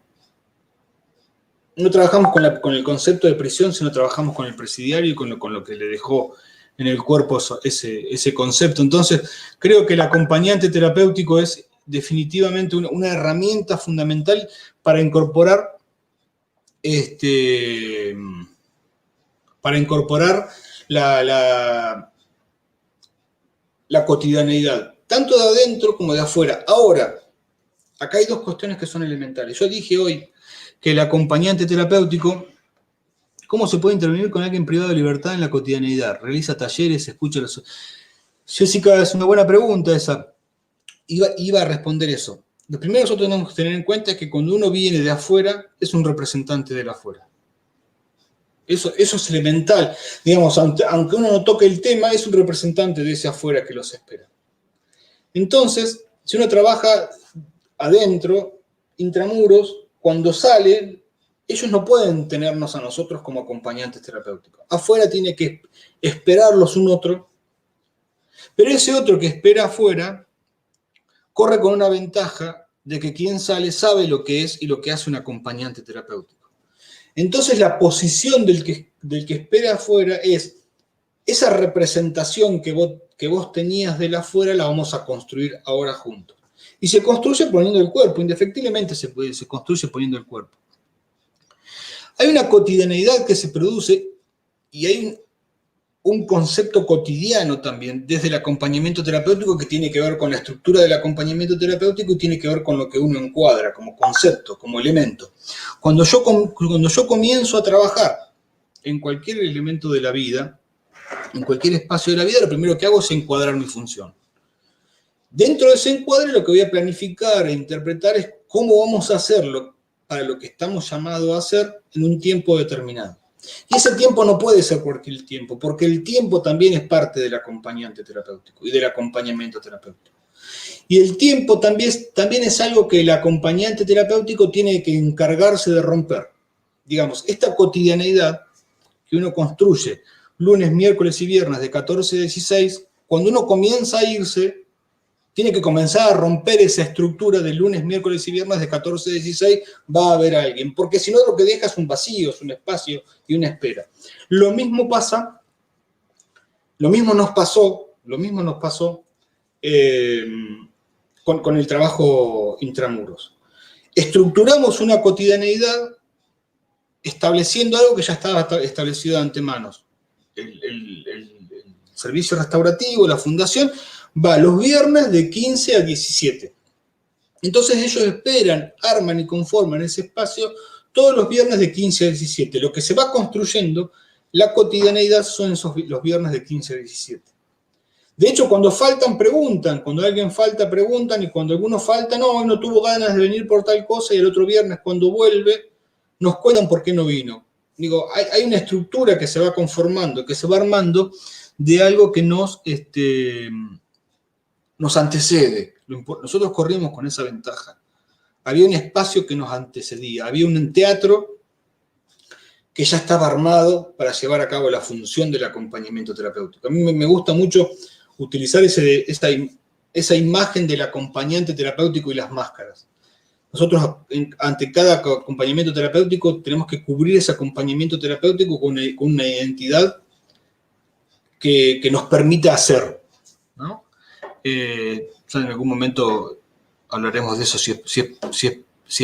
no trabajamos con el concepto de prisión, sino trabajamos con el presidiario y con lo que le dejó en el cuerpo ese concepto. Entonces, creo que el acompañante terapéutico es definitivamente una herramienta fundamental para incorporar la cotidianeidad, tanto de adentro como de afuera. Ahora, acá hay dos cuestiones que son elementales. Yo dije hoy que el acompañante terapéutico, ¿cómo se puede intervenir con alguien privado de libertad en la cotidianeidad? Realiza talleres, escucha los... Jessica, es una buena pregunta esa. Iba a responder eso. Lo primero que nosotros tenemos que tener en cuenta es que cuando uno viene de afuera, es un representante del afuera. Eso es elemental. Digamos, aunque uno no toque el tema, es un representante de ese afuera que los espera. Entonces, si uno trabaja adentro, intramuros, cuando sale, ellos no pueden tenernos a nosotros como acompañantes terapéuticos. Afuera tiene que esperarlos un otro, pero ese otro que espera afuera corre con una ventaja de que quien sale sabe lo que es y lo que hace un acompañante terapéutico. Entonces la posición del que espera afuera es esa representación que vos tenías del afuera la vamos a construir ahora juntos. Y se construye poniendo el cuerpo, indefectiblemente se construye poniendo el cuerpo. Hay una cotidianeidad que se produce y hay un concepto cotidiano también desde el acompañamiento terapéutico que tiene que ver con la estructura del acompañamiento terapéutico y tiene que ver con lo que uno encuadra como concepto, como elemento. Cuando yo comienzo a trabajar en cualquier elemento de la vida, en cualquier espacio de la vida, lo primero que hago es encuadrar mi función. Dentro de ese encuadre lo que voy a planificar e interpretar es cómo vamos a hacerlo para lo que estamos llamados a hacer en un tiempo determinado. Y ese tiempo no puede ser cualquier tiempo, porque el tiempo también es parte del acompañante terapéutico y del acompañamiento terapéutico. Y el tiempo también es algo que el acompañante terapéutico tiene que encargarse de romper. Digamos, esta cotidianeidad que uno construye lunes, miércoles y viernes de 14 a 16, cuando uno comienza a irse, tiene que comenzar a romper esa estructura de lunes, miércoles y viernes de 14 a 16, va a haber alguien, porque si no lo que deja es un vacío, es un espacio y una espera. Lo mismo nos pasó con el trabajo intramuros. Estructuramos una cotidianeidad estableciendo algo que ya estaba establecido de antemano. El servicio restaurativo, la fundación, va los viernes de 15 a 17. Entonces ellos esperan, arman y conforman ese espacio todos los viernes de 15 a 17. Lo que se va construyendo, la cotidianeidad, son los viernes de 15 a 17. De hecho, cuando faltan, preguntan. Cuando alguien falta, preguntan. Y cuando alguno falta, no, hoy no tuvo ganas de venir por tal cosa. Y el otro viernes, cuando vuelve, nos cuentan por qué no vino. Digo, hay una estructura que se va conformando, que se va armando de algo que nos antecede. Nosotros corrimos con esa ventaja. Había un espacio que nos antecedía. Había un teatro que ya estaba armado para llevar a cabo la función del acompañamiento terapéutico. A mí me gusta mucho utilizar esa imagen del acompañante terapéutico y las máscaras. Nosotros, ante cada acompañamiento terapéutico, tenemos que cubrir ese acompañamiento terapéutico con una identidad que nos permita hacer, ¿no? Ya en algún momento hablaremos de eso, si es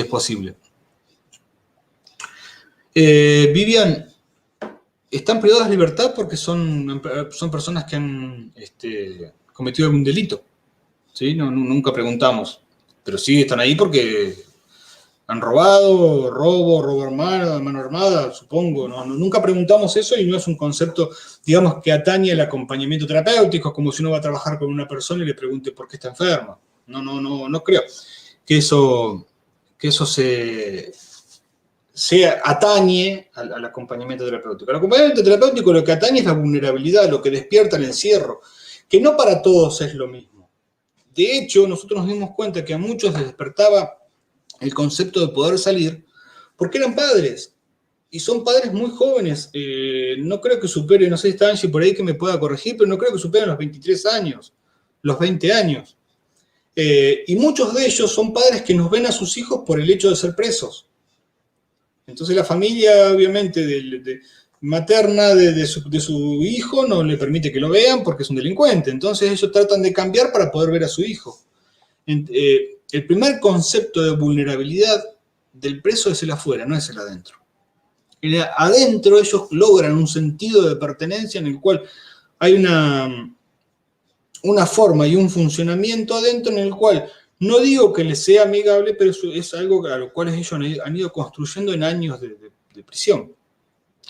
posible. Vivian, están privadas de libertad porque son personas que han cometido algún delito, ¿sí? Nunca preguntamos, pero sí están ahí porque han robado, robo a mano armada, supongo. Nunca preguntamos eso y no es un concepto, digamos, que atañe al acompañamiento terapéutico, como si uno va a trabajar con una persona y le pregunte por qué está enferma. No creo que eso se atañe al acompañamiento terapéutico. El acompañamiento terapéutico lo que atañe es la vulnerabilidad, lo que despierta el encierro, que no para todos es lo mismo. De hecho, nosotros nos dimos cuenta que a muchos les despertaba el concepto de poder salir porque eran padres, y son padres muy jóvenes. No creo que superen, no sé si está Angie por ahí que me pueda corregir, pero no creo que superen los 23 años, los 20 años. Y muchos de ellos son padres que nos ven a sus hijos por el hecho de ser presos. Entonces la familia, obviamente, materna de su hijo no le permite que lo vean porque es un delincuente. Entonces ellos tratan de cambiar para poder ver a su hijo. El primer concepto de vulnerabilidad del preso es el afuera, no es el adentro. Adentro ellos logran un sentido de pertenencia en el cual hay una forma y un funcionamiento adentro en el cual no digo que les sea amigable, pero es algo a lo cual ellos han ido construyendo en años de prisión.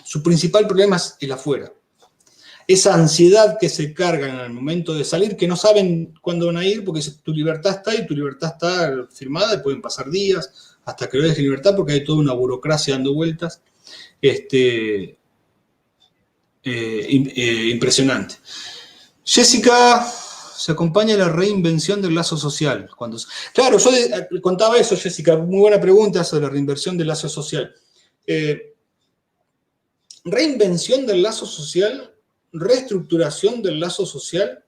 Su principal problema es el afuera. Esa ansiedad que se cargan al momento de salir, que no saben cuándo van a ir, porque tu libertad está y tu libertad está firmada, y pueden pasar días hasta que lo dejes en libertad, porque hay toda una burocracia dando vueltas. Impresionante. Jessica, se acompaña a la reinvención del lazo social. Claro, yo contaba eso, Jessica, muy buena pregunta sobre la reinvención del lazo social. Reinvención del lazo social, reestructuración del lazo social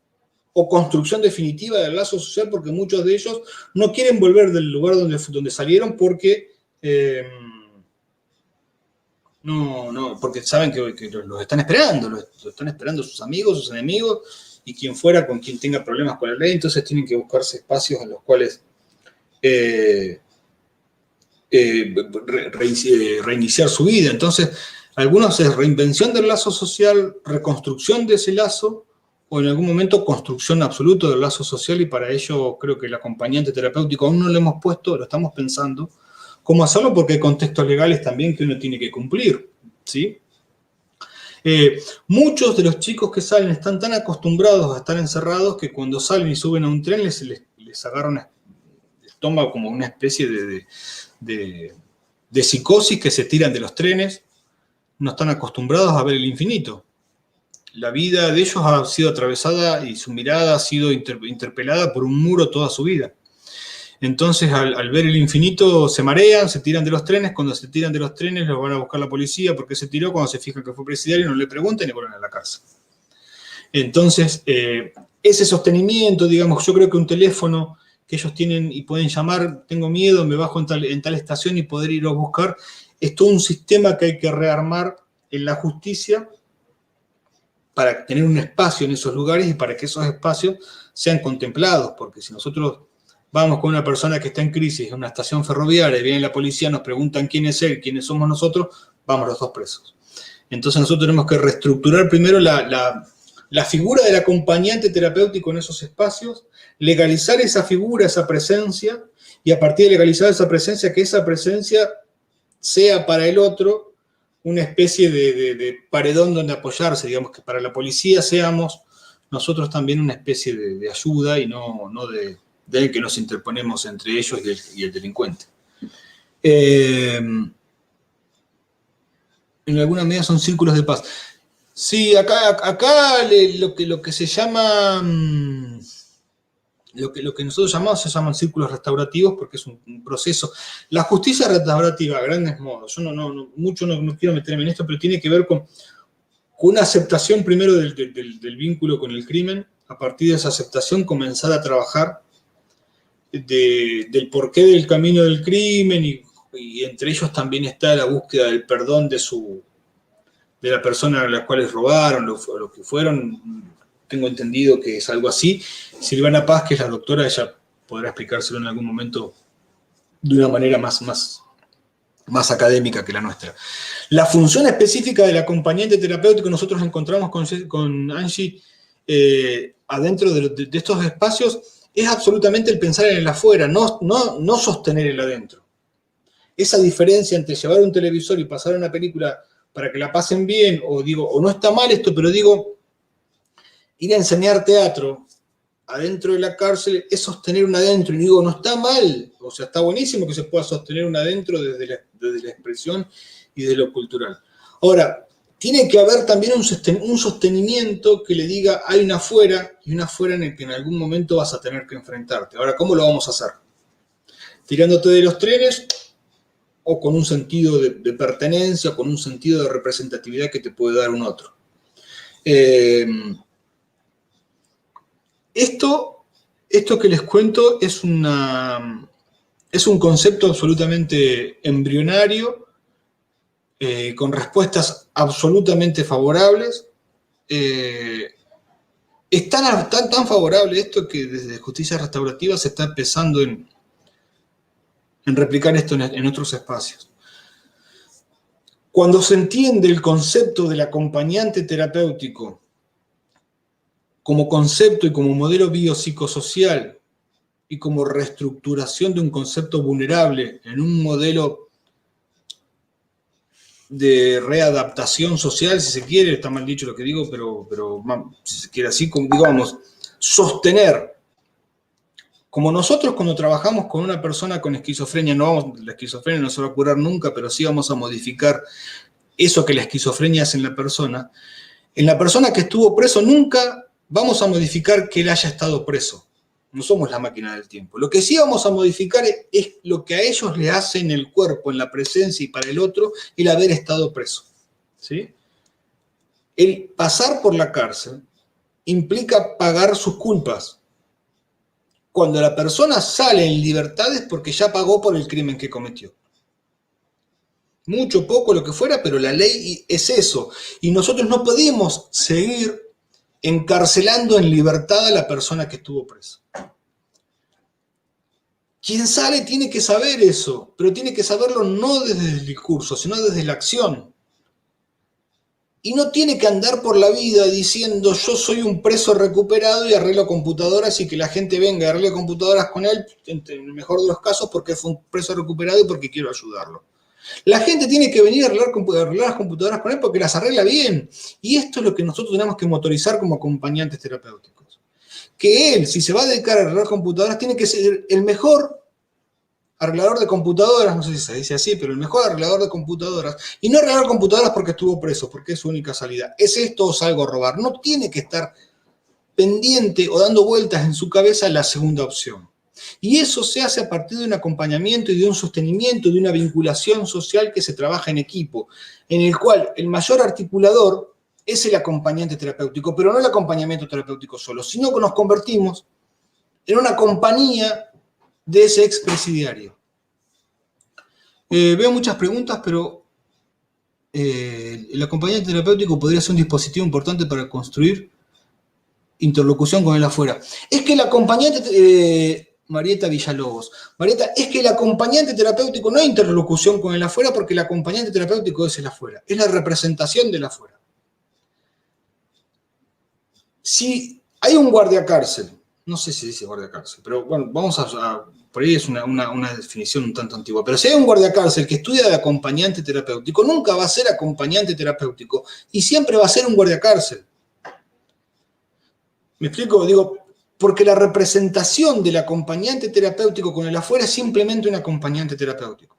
o construcción definitiva del lazo social, porque muchos de ellos no quieren volver del lugar donde salieron porque porque saben que los están esperando, los están esperando sus amigos, sus enemigos y quien fuera con quien tenga problemas con la ley. Entonces tienen que buscarse espacios en los cuales reiniciar su vida. Entonces, algunos es reinvención del lazo social, reconstrucción de ese lazo, o en algún momento construcción absoluta del lazo social, y para ello creo que el acompañante terapéutico aún no lo hemos puesto, lo estamos pensando cómo hacerlo, porque hay contextos legales también que uno tiene que cumplir, ¿sí? Muchos de los chicos que salen están tan acostumbrados a estar encerrados que cuando salen y suben a un tren les agarra les toma como una especie de psicosis, que se tiran de los trenes. No están acostumbrados a ver el infinito. La vida de ellos ha sido atravesada y su mirada ha sido interpelada por un muro toda su vida. Entonces, al ver el infinito, se marean, se tiran de los trenes. Cuando se tiran de los trenes, los van a buscar la policía porque se tiró. Cuando se fijan que fue presidiario, no le preguntan y vuelven a la cárcel. Entonces, ese sostenimiento, digamos, yo creo que un teléfono que ellos tienen y pueden llamar, tengo miedo, me bajo en tal estación y poder ir a buscar, es todo un sistema que hay que rearmar en la justicia para tener un espacio en esos lugares y para que esos espacios sean contemplados, porque si nosotros vamos con una persona que está en crisis en una estación ferroviaria y viene la policía, nos preguntan quién es él, quiénes somos nosotros, vamos los dos presos. Entonces nosotros tenemos que reestructurar primero la figura del acompañante terapéutico en esos espacios, legalizar esa figura, esa presencia, y a partir de legalizar esa presencia, que esa presencia sea para el otro una especie de paredón donde apoyarse, digamos, que para la policía seamos nosotros también una especie de ayuda y no de que nos interponemos entre ellos y el delincuente. En alguna medida son círculos de paz. Sí, acá lo que se llama, lo que nosotros llamamos, se llaman círculos restaurativos porque es un proceso. La justicia restaurativa, a grandes modos, yo no quiero meterme en esto, pero tiene que ver con una aceptación primero del vínculo con el crimen, a partir de esa aceptación comenzar a trabajar del porqué del camino del crimen y entre ellos también está la búsqueda del perdón de la persona a la cual robaron, lo que fueron. Tengo entendido que es algo así. Silvana Paz, que es la doctora, ella podrá explicárselo en algún momento de una manera más académica que la nuestra. La función específica del acompañante terapéutico nosotros encontramos con Angie adentro de estos espacios es absolutamente el pensar en el afuera, no sostener el adentro. Esa diferencia entre llevar un televisor y pasar una película para que la pasen bien, o no está mal esto, pero digo, ir a enseñar teatro adentro de la cárcel es sostener un adentro, y digo, no está mal, o sea, está buenísimo que se pueda sostener un adentro desde la expresión y de lo cultural. Ahora, tiene que haber también un sostenimiento que le diga, hay una afuera, y una afuera en el que en algún momento vas a tener que enfrentarte. Ahora, ¿cómo lo vamos a hacer? ¿Tirándote de los trenes? ¿O con un sentido de pertenencia, con un sentido de representatividad que te puede dar un otro? Esto que les cuento es un concepto absolutamente embrionario, con respuestas absolutamente favorables. Es tan favorable esto que desde Justicia Restaurativa se está empezando en replicar esto en otros espacios. Cuando se entiende el concepto del acompañante terapéutico como concepto y como modelo biopsicosocial y como reestructuración de un concepto vulnerable en un modelo de readaptación social, si se quiere, está mal dicho lo que digo, pero si se quiere así, como digamos, sostener. Como nosotros cuando trabajamos con una persona con esquizofrenia, la esquizofrenia no se va a curar nunca, pero sí vamos a modificar eso que la esquizofrenia hace en la persona que estuvo preso nunca vamos a modificar que él haya estado preso. No somos la máquina del tiempo. Lo que sí vamos a modificar es lo que a ellos le hace en el cuerpo, en la presencia y para el otro, el haber estado preso. ¿Sí? El pasar por la cárcel implica pagar sus culpas. Cuando la persona sale en libertad es porque ya pagó por el crimen que cometió. Mucho, poco, lo que fuera, pero la ley es eso. Y nosotros no podemos seguir encarcelando en libertad a la persona que estuvo presa. Quien sale tiene que saber eso, pero tiene que saberlo no desde el discurso, sino desde la acción. Y no tiene que andar por la vida diciendo yo soy un preso recuperado y arreglo computadoras y que la gente venga y arregle computadoras con él, en el mejor de los casos porque fue un preso recuperado y porque quiero ayudarlo. La gente tiene que venir a arreglar las computadoras con él porque las arregla bien. Y esto es lo que nosotros tenemos que motorizar como acompañantes terapéuticos. Que él, si se va a dedicar a arreglar computadoras, tiene que ser el mejor arreglador de computadoras, no sé si se dice así, pero el mejor arreglador de computadoras. Y no arreglar computadoras porque estuvo preso, porque es su única salida. ¿Es esto o salgo a robar? No tiene que estar pendiente o dando vueltas en su cabeza la segunda opción. Y eso se hace a partir de un acompañamiento y de un sostenimiento, de una vinculación social que se trabaja en equipo, en el cual el mayor articulador es el acompañante terapéutico, pero no el acompañamiento terapéutico solo, sino que nos convertimos en una compañía de ese expresidiario. Veo muchas preguntas, pero el acompañante terapéutico podría ser un dispositivo importante para construir interlocución con el afuera. Es que el acompañante... Marieta Villalobos. Marieta, es que el acompañante terapéutico no hay interlocución con el afuera porque el acompañante terapéutico es el afuera, es la representación del afuera. Si hay un guardiacárcel, no sé si dice guardiacárcel, pero bueno, vamos por ahí es una definición un tanto antigua, pero si hay un guardiacárcel que estudia de acompañante terapéutico, nunca va a ser acompañante terapéutico y siempre va a ser un guardiacárcel. ¿Me explico? Digo, porque la representación del acompañante terapéutico con el afuera es simplemente un acompañante terapéutico.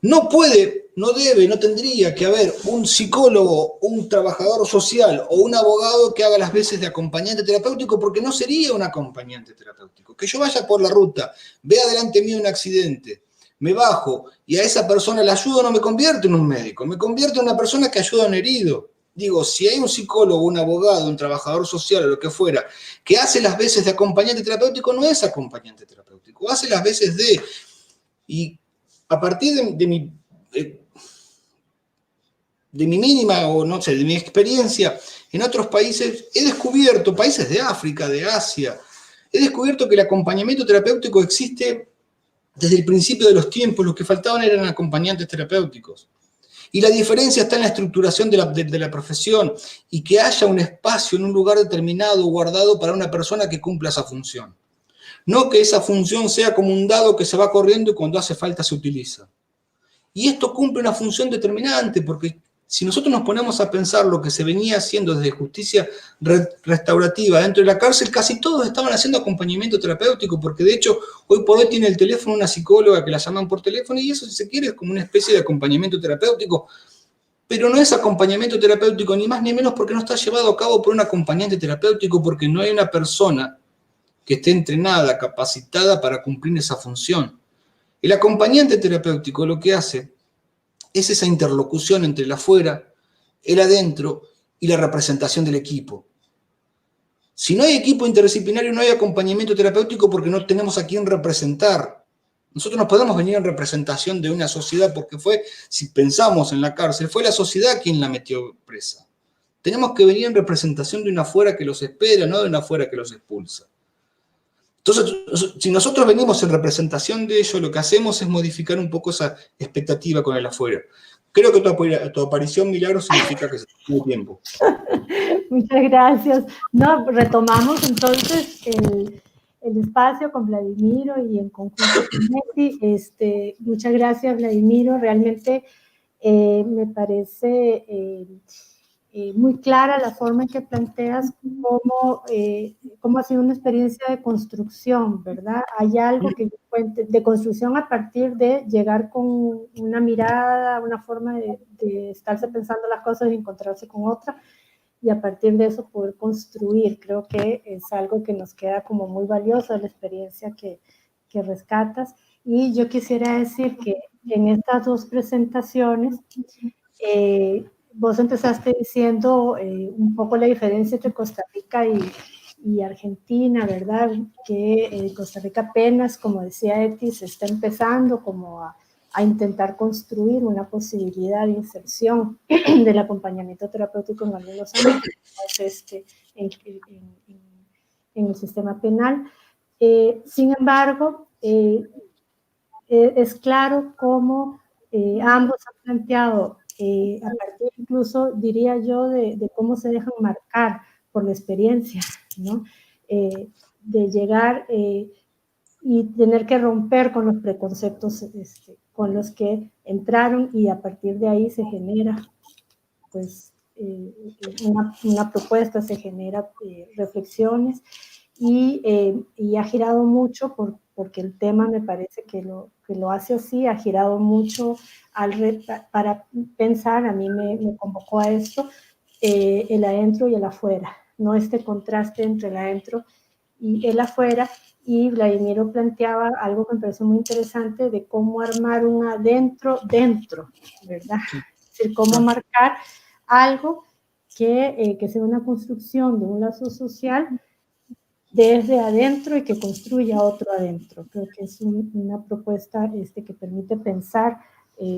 No puede, no debe, no tendría que haber un psicólogo, un trabajador social o un abogado que haga las veces de acompañante terapéutico porque no sería un acompañante terapéutico. Que yo vaya por la ruta, vea delante mío un accidente, me bajo y a esa persona la ayudo, no me convierto en un médico, me convierto en una persona que ayuda a un herido. Digo, si hay un psicólogo, un abogado, un trabajador social o lo que fuera, que hace las veces de acompañante terapéutico, no es acompañante terapéutico, hace las veces de... Y a partir de mi mínima, o no sé, de mi experiencia en otros países, he descubierto, países de África, de Asia, he descubierto que el acompañamiento terapéutico existe desde el principio de los tiempos, los que faltaban eran acompañantes terapéuticos. Y la diferencia está en la estructuración de la profesión y que haya un espacio en un lugar determinado guardado para una persona que cumpla esa función. No que esa función sea como un dado que se va corriendo y cuando hace falta se utiliza. Y esto cumple una función determinante porque si nosotros nos ponemos a pensar lo que se venía haciendo desde justicia restaurativa dentro de la cárcel, casi todos estaban haciendo acompañamiento terapéutico, porque de hecho hoy por hoy tiene el teléfono una psicóloga que la llaman por teléfono y eso, si se quiere, es como una especie de acompañamiento terapéutico, pero no es acompañamiento terapéutico ni más ni menos porque no está llevado a cabo por un acompañante terapéutico, porque no hay una persona que esté entrenada, capacitada para cumplir esa función. El acompañante terapéutico lo que hace es esa interlocución entre el afuera, el adentro y la representación del equipo. Si no hay equipo interdisciplinario, no hay acompañamiento terapéutico porque no tenemos a quién representar. Nosotros no podemos venir en representación de una sociedad porque fue, si pensamos en la cárcel, fue la sociedad quien la metió presa. Tenemos que venir en representación de una afuera que los espera, no de una afuera que los expulsa. Entonces, si nosotros venimos en representación de ello, lo que hacemos es modificar un poco esa expectativa con el afuera. Creo que tu aparición, Milagro, significa que se tiene tiempo. Muchas gracias. No, retomamos entonces el espacio con Vladimiro y en conjunto con Neti. Muchas gracias, Vladimiro. Realmente me parece muy clara la forma en que planteas cómo ha sido una experiencia de construcción, ¿verdad? Hay algo que de construcción a partir de llegar con una mirada, una forma de estarse pensando las cosas y encontrarse con otra, y a partir de eso poder construir. Creo que es algo que nos queda como muy valioso, la experiencia que rescatas. Y yo quisiera decir que en estas dos presentaciones, vos empezaste diciendo un poco la diferencia entre Costa Rica y Argentina, ¿verdad? Que Costa Rica apenas, como decía Eti, se está empezando como a intentar construir una posibilidad de inserción del acompañamiento terapéutico en algunos ámbitos en el sistema penal. Sin embargo, es claro cómo ambos han planteado, a partir incluso, diría yo, de cómo se dejan marcar por la experiencia, ¿no? De llegar y tener que romper con los preconceptos con los que entraron, y a partir de ahí se genera pues una propuesta, se genera reflexiones, y ha girado mucho porque el tema me parece que lo hace así, ha girado mucho para pensar. A mí me convocó a esto, el adentro y el afuera, ¿no? Este contraste entre el adentro y el afuera. Y Vladimiro planteaba algo que me pareció muy interesante de cómo armar un adentro dentro, ¿verdad? Es decir, cómo marcar algo que sea una construcción de un lazo social desde adentro y que construya otro adentro. Creo que es una propuesta que permite pensar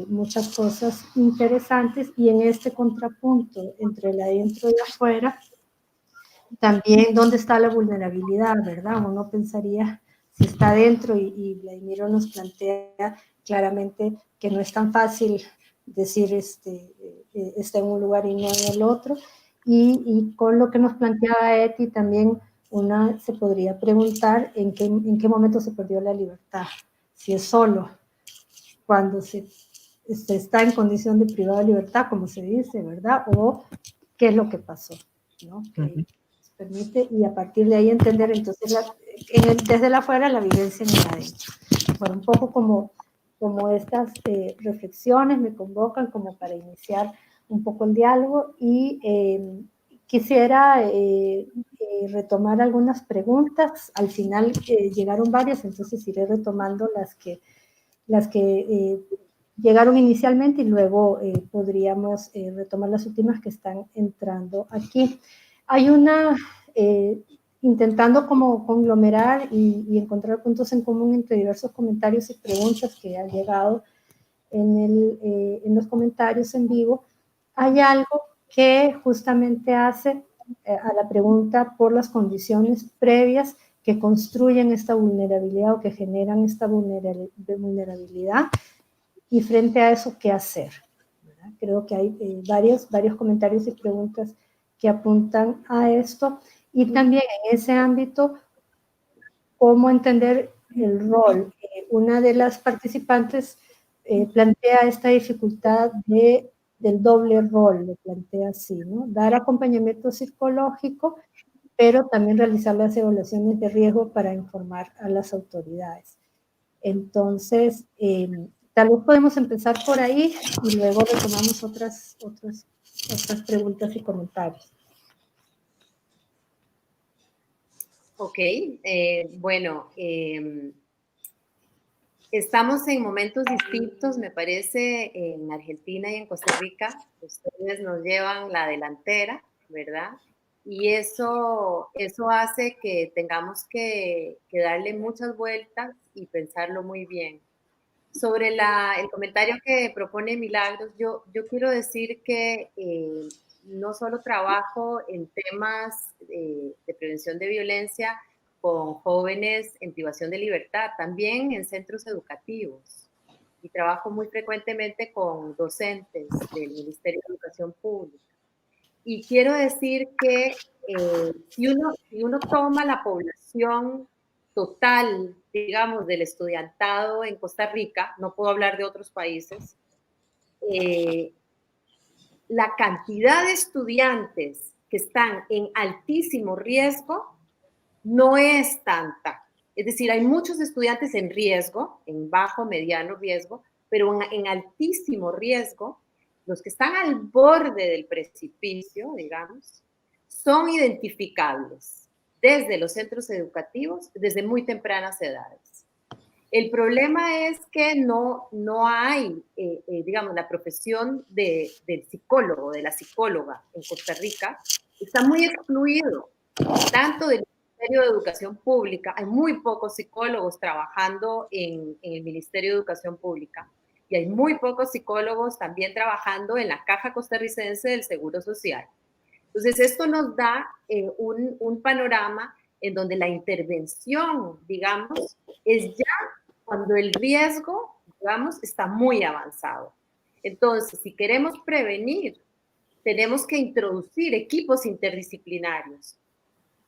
muchas cosas interesantes, y en este contrapunto entre el adentro y afuera, también dónde está la vulnerabilidad, ¿verdad? Uno pensaría si está adentro, y Vladimiro nos plantea claramente que no es tan fácil decir está en un lugar y no en el otro, y con lo que nos planteaba Eti también, una se podría preguntar en qué momento se perdió la libertad, si es solo cuando se está en condición de privado de libertad, como se dice, ¿verdad? O qué es lo que pasó, ¿no? Que permite, y a partir de ahí entender entonces desde la afuera la vivencia en el adentro. Bueno, un poco como estas reflexiones me convocan como para iniciar un poco el diálogo, y quisiera retomar algunas preguntas. Al final llegaron varias, entonces iré retomando las que llegaron inicialmente, y luego podríamos retomar las últimas que están entrando aquí. Hay intentando como conglomerar y encontrar puntos en común entre diversos comentarios y preguntas que han llegado en los comentarios en vivo. Hay algo que justamente hace a la pregunta por las condiciones previas que construyen esta vulnerabilidad o que generan esta vulnerabilidad, y frente a eso, ¿qué hacer? ¿Verdad? Creo que hay varios comentarios y preguntas que apuntan a esto, y también en ese ámbito, cómo entender el rol. Una de las participantes plantea esta dificultad del doble rol, lo plantea así, ¿no? Dar acompañamiento psicológico, pero también realizar las evaluaciones de riesgo para informar a las autoridades. Entonces, tal vez podemos empezar por ahí y luego retomamos otras preguntas y comentarios. Ok, bueno, estamos en momentos distintos, me parece, en Argentina y en Costa Rica. Ustedes nos llevan la delantera, ¿verdad? Y eso hace que tengamos que darle muchas vueltas y pensarlo muy bien. Sobre el comentario que propone Milagros, yo quiero decir que no solo trabajo en temas de prevención de violencia con jóvenes en privación de libertad, también en centros educativos. Y trabajo muy frecuentemente con docentes del Ministerio de Educación Pública. Y quiero decir que si uno toma la población total, digamos, del estudiantado en Costa Rica, no puedo hablar de otros países, la cantidad de estudiantes que están en altísimo riesgo no es tanta. Es decir, hay muchos estudiantes en riesgo, en bajo, mediano riesgo, pero en altísimo riesgo, los que están al borde del precipicio, digamos, son identificables desde los centros educativos desde muy tempranas edades. El problema es que no hay, digamos, la profesión del psicólogo, de la psicóloga en Costa Rica, está muy excluido, tanto del Ministerio de Educación Pública, hay muy pocos psicólogos trabajando en el Ministerio de Educación Pública, y hay muy pocos psicólogos también trabajando en la Caja Costarricense del Seguro Social. Entonces, esto nos da un panorama en donde la intervención, digamos, es ya cuando el riesgo, digamos, está muy avanzado. Entonces, si queremos prevenir, tenemos que introducir equipos interdisciplinarios,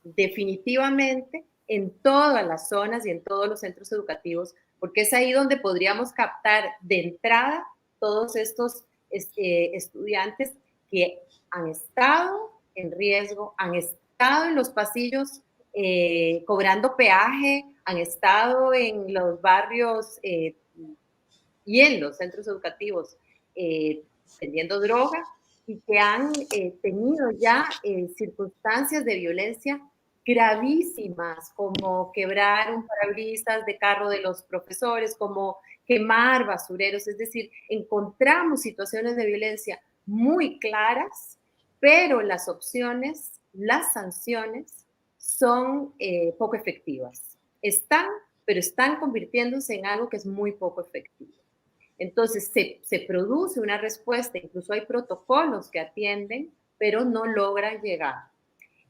definitivamente, en todas las zonas y en todos los centros educativos, porque es ahí donde podríamos captar de entrada todos estos estudiantes que han estado en riesgo, han estado en los pasillos cobrando peaje, han estado en los barrios y en los centros educativos vendiendo droga, y que han tenido ya circunstancias de violencia gravísimas, como quebrar un parabrisas de carro de los profesores, como quemar basureros. Es decir, encontramos situaciones de violencia muy claras pero las opciones, las sanciones son poco efectivas. Están, pero están convirtiéndose en algo que es muy poco efectivo. Entonces se produce una respuesta, incluso hay protocolos que atienden, pero no logran llegar.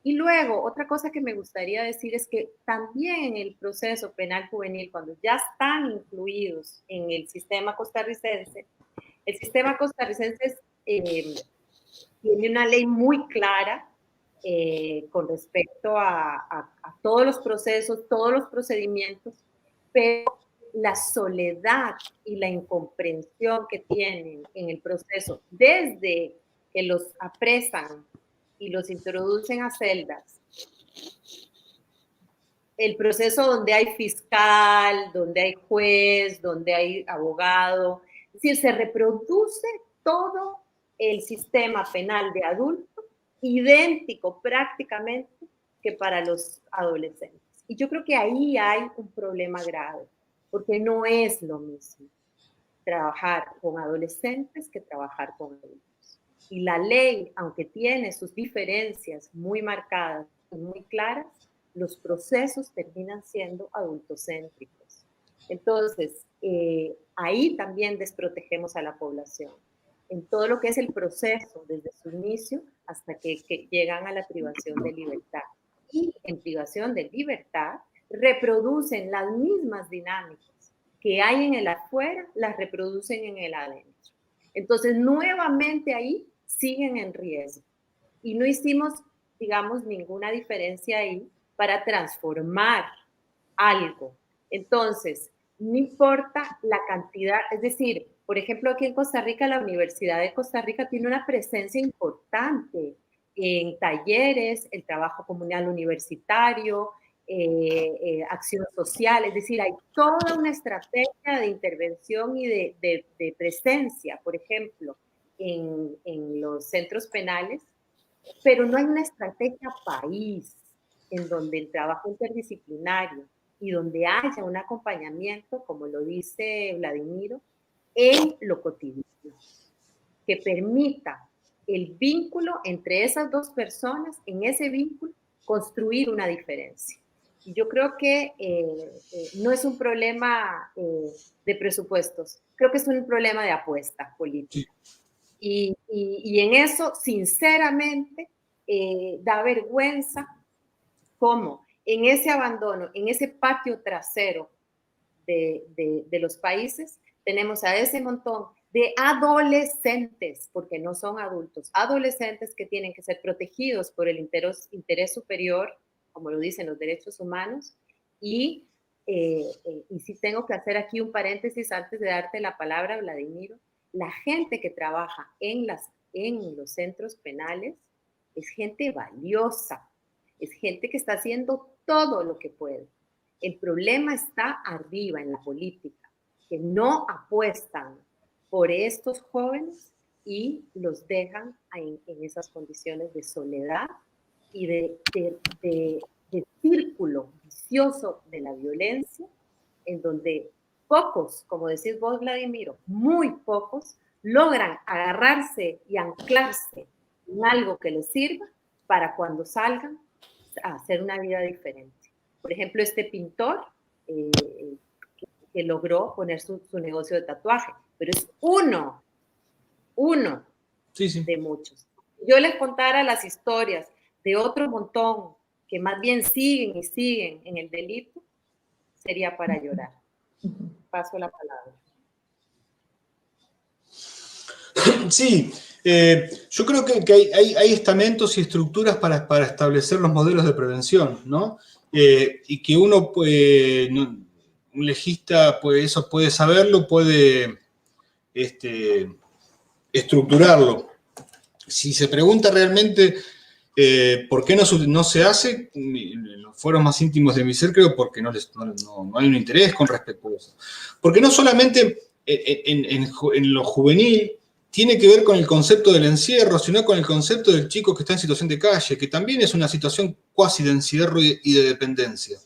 Y luego, otra cosa que me gustaría decir es que también en el proceso penal juvenil, cuando ya están incluidos en el sistema costarricense tiene una ley muy clara con respecto a todos los procesos, todos los procedimientos, pero la soledad y la incomprensión que tienen en el proceso, desde que los apresan y los introducen a celdas, el proceso donde hay fiscal, donde hay juez, donde hay abogado, es decir, se reproduce todo el sistema penal de adultos idéntico prácticamente que para los adolescentes. Y yo creo que ahí hay un problema grave, porque no es lo mismo trabajar con adolescentes que trabajar con adultos. Y la ley, aunque tiene sus diferencias muy marcadas y muy claras, los procesos terminan siendo adultocéntricos. Entonces, ahí también desprotegemos a la población, en todo lo que es el proceso, desde su inicio hasta que llegan a la privación de libertad. Y en privación de libertad reproducen las mismas dinámicas que hay en el afuera, las reproducen en el adentro. Entonces, nuevamente ahí siguen en riesgo. Y no hicimos, digamos, ninguna diferencia ahí para transformar algo. Entonces, no importa la cantidad, es decir, por ejemplo, aquí en Costa Rica, la Universidad de Costa Rica tiene una presencia importante en talleres, el trabajo comunal universitario, acción social, es decir, hay toda una estrategia de intervención y de presencia, por ejemplo, en los centros penales, pero no hay una estrategia país en donde el trabajo interdisciplinario y donde haya un acompañamiento, como lo dice Vladimiro, en lo cotidiano, que permita el vínculo entre esas dos personas, en ese vínculo, construir una diferencia. Y yo creo que no es un problema de presupuestos, creo que es un problema de apuesta política. Y en eso, sinceramente, da vergüenza cómo en ese abandono, en ese patio trasero de los países, tenemos a ese montón de adolescentes, porque no son adultos, adolescentes que tienen que ser protegidos por el interés superior, como lo dicen los derechos humanos, y si tengo que hacer aquí un paréntesis antes de darte la palabra, Vladimiro, la gente que trabaja en los centros penales es gente valiosa, es gente que está haciendo todo lo que puede. El problema está arriba en la política, que no apuestan por estos jóvenes y los dejan en esas condiciones de soledad y de círculo vicioso de la violencia, en donde pocos, como decís vos, Vladimiro, muy pocos, logran agarrarse y anclarse en algo que les sirva para cuando salgan a hacer una vida diferente. Por ejemplo, este pintor que logró poner su negocio de tatuaje, pero es uno sí. de muchos. Si yo les contara las historias de otro montón que más bien siguen y siguen en el delito, sería para llorar. Paso la palabra. Sí, yo creo que hay estamentos y estructuras para establecer los modelos de prevención, ¿no? Y que uno, un legista, eso puede saberlo, puede estructurarlo. Si se pregunta realmente por qué no se hace, en los foros más íntimos de mi ser, creo porque no hay un interés con respecto a eso. Porque no solamente en lo juvenil tiene que ver con el concepto del encierro, sino con el concepto del chico que está en situación de calle, que también es una situación cuasi de encierro y de dependencia.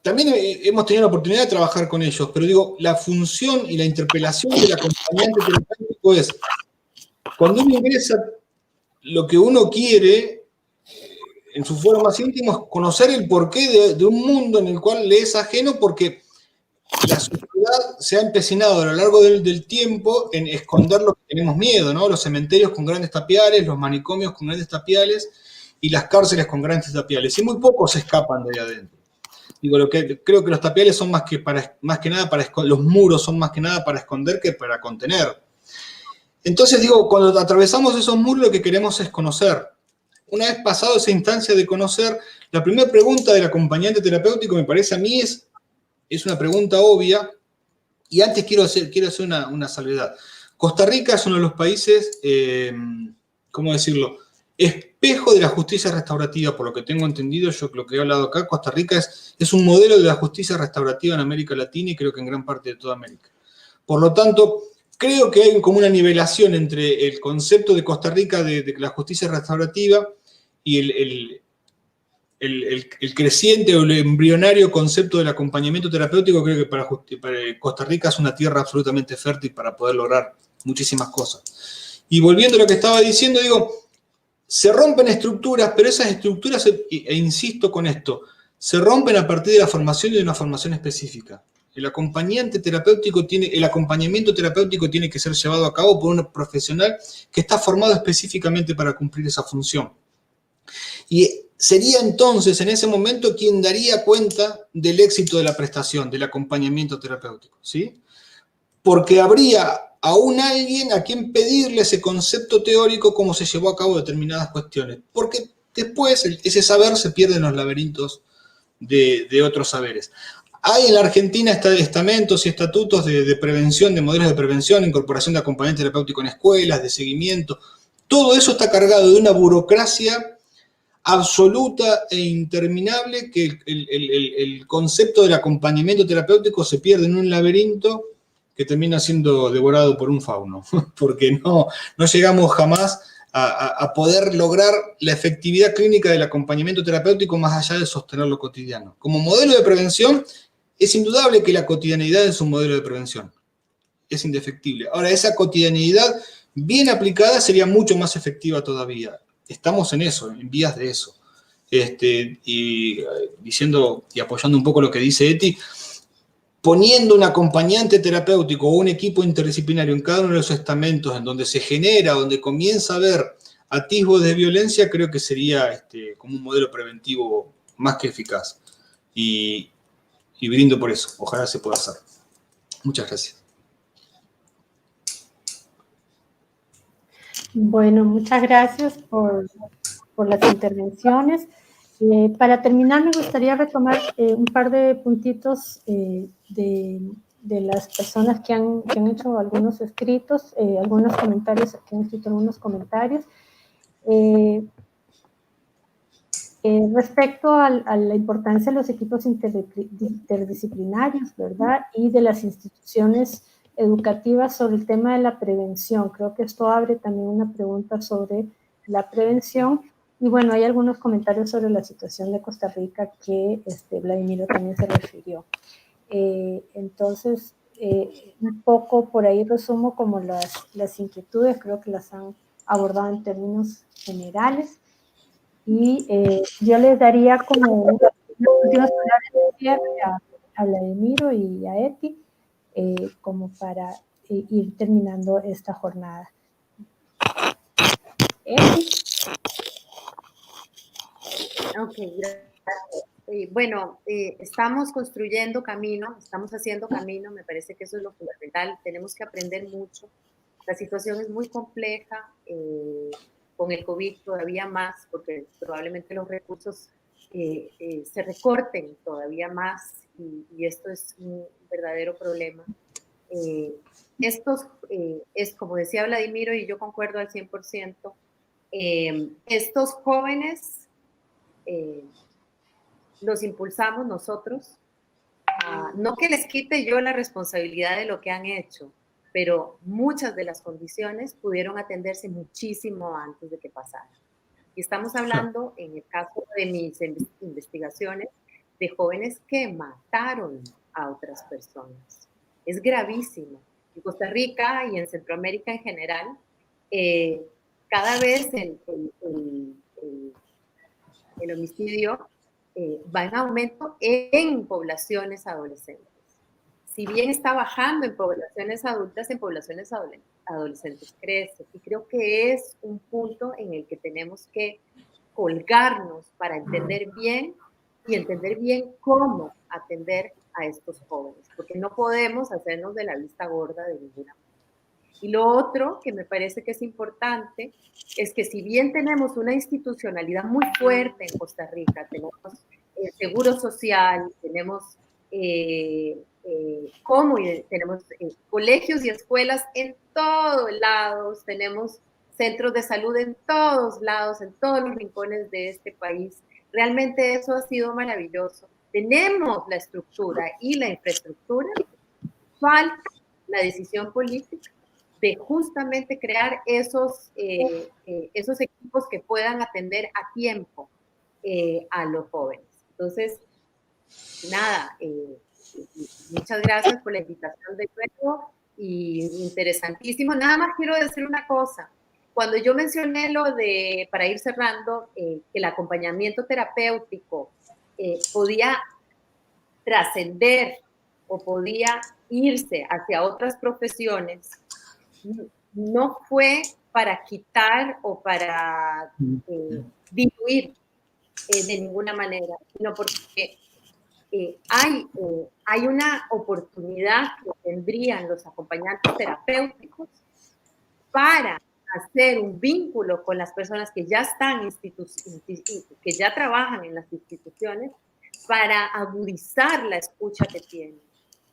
También hemos tenido la oportunidad de trabajar con ellos, pero digo, la función y la interpelación del acompañante terapéutico es cuando uno ingresa, lo que uno quiere, en su foro más íntimo, es conocer el porqué de un mundo en el cual le es ajeno, porque la sociedad se ha empecinado a lo largo del tiempo en esconder lo que tenemos miedo, ¿no? Los cementerios con grandes tapiales, los manicomios con grandes tapiales y las cárceles con grandes tapiales. Y muy pocos se escapan de ahí adentro. Digo, creo que los tapiales son más que nada para esconder, los muros son más que nada para esconder que para contener. Entonces, digo, cuando atravesamos esos muros, lo que queremos es conocer. Una vez pasado esa instancia de conocer, la primera pregunta del acompañante terapéutico, me parece a mí, es una pregunta obvia, y antes quiero hacer una salvedad. Costa Rica es uno de los países, ¿cómo decirlo?, espejo de la justicia restaurativa, por lo que tengo entendido, yo lo que he hablado acá, Costa Rica es un modelo de la justicia restaurativa en América Latina y creo que en gran parte de toda América. Por lo tanto, creo que hay como una nivelación entre el concepto de Costa Rica de la justicia restaurativa y el creciente o el embrionario concepto del acompañamiento terapéutico. Creo que para Costa Rica es una tierra absolutamente fértil para poder lograr muchísimas cosas. Y volviendo a lo que estaba diciendo, digo, se rompen estructuras, pero esas estructuras, e insisto con esto, se rompen a partir de la formación y de una formación específica. El acompañamiento terapéutico tiene que ser llevado a cabo por un profesional que está formado específicamente para cumplir esa función. Y sería entonces, en ese momento, quien daría cuenta del éxito de la prestación, del acompañamiento terapéutico, ¿sí? Porque habría aún alguien a quien pedirle ese concepto teórico cómo se llevó a cabo determinadas cuestiones. Porque después ese saber se pierde en los laberintos de otros saberes. Hay en la Argentina estamentos y estatutos de prevención, de modelos de prevención, incorporación de acompañamiento terapéutico en escuelas, de seguimiento. Todo eso está cargado de una burocracia absoluta e interminable, que el concepto del acompañamiento terapéutico se pierde en un laberinto que termina siendo devorado por un fauno, porque no llegamos jamás a poder lograr la efectividad clínica del acompañamiento terapéutico más allá de sostener lo cotidiano. Como modelo de prevención, es indudable que la cotidianidad es un modelo de prevención, es indefectible. Ahora, esa cotidianidad bien aplicada sería mucho más efectiva todavía. Estamos en eso, en vías de eso. Y diciendo y apoyando un poco lo que dice Eti, poniendo un acompañante terapéutico o un equipo interdisciplinario en cada uno de los estamentos en donde se genera, donde comienza a haber atisbos de violencia, creo que sería como un modelo preventivo más que eficaz. Y brindo por eso. Ojalá se pueda hacer. Muchas gracias. Bueno, muchas gracias por las intervenciones. Para terminar, me gustaría retomar un par de puntitos de las personas que han hecho algunos escritos, algunos comentarios, que han escrito algunos comentarios. Respecto a la importancia de los equipos interdisciplinarios, ¿verdad? Y de las instituciones educativas sobre el tema de la prevención. Creo que esto abre también una pregunta sobre la prevención. Y bueno, hay algunos comentarios sobre la situación de Costa Rica que Vladimiro también se refirió. Entonces, un poco por ahí resumo como las inquietudes, creo que las han abordado en términos generales. Y yo les daría como unas últimas palabras de cierre a Vladimiro y a Eti, como para ir terminando esta jornada. Eti. Ok, gracias. Bueno, estamos construyendo camino, estamos haciendo camino, me parece que eso es lo fundamental, tenemos que aprender mucho. La situación es muy compleja, con el COVID todavía más, porque probablemente los recursos se recorten todavía más y esto es un verdadero problema. Es como decía Vladimiro y yo concuerdo al 100%, estos jóvenes los impulsamos nosotros, no que les quite yo la responsabilidad de lo que han hecho, pero muchas de las condiciones pudieron atenderse muchísimo antes de que pasara. Y estamos hablando, en el caso de mis investigaciones, de jóvenes que mataron a otras personas. Es gravísimo. En Costa Rica y en Centroamérica en general, cada vez el homicidio va en aumento en poblaciones adolescentes. Si bien está bajando en poblaciones adultas, en poblaciones adolescentes crece. Y creo que es un punto en el que tenemos que colgarnos para entender bien y entender bien cómo atender a estos jóvenes, porque no podemos hacernos de la vista gorda de ninguna manera. Y lo otro que me parece que es importante es que si bien tenemos una institucionalidad muy fuerte en Costa Rica, tenemos seguro social, tenemos tenemos colegios y escuelas en todos lados, tenemos centros de salud en todos lados, en todos los rincones de este país. Realmente eso ha sido maravilloso. Tenemos la estructura y la infraestructura, falta la decisión política de justamente crear esos equipos que puedan atender a tiempo a los jóvenes. Entonces, nada, muchas gracias por la invitación de nuevo y interesantísimo. Nada más quiero decir una cosa. Cuando yo mencioné para ir cerrando, que el acompañamiento terapéutico podía trascender o podía irse hacia otras profesiones, no fue para quitar o para diluir de ninguna manera, sino porque hay una oportunidad que tendrían los acompañantes terapéuticos para hacer un vínculo con las personas que ya están que ya trabajan en las instituciones, para agudizar la escucha que tienen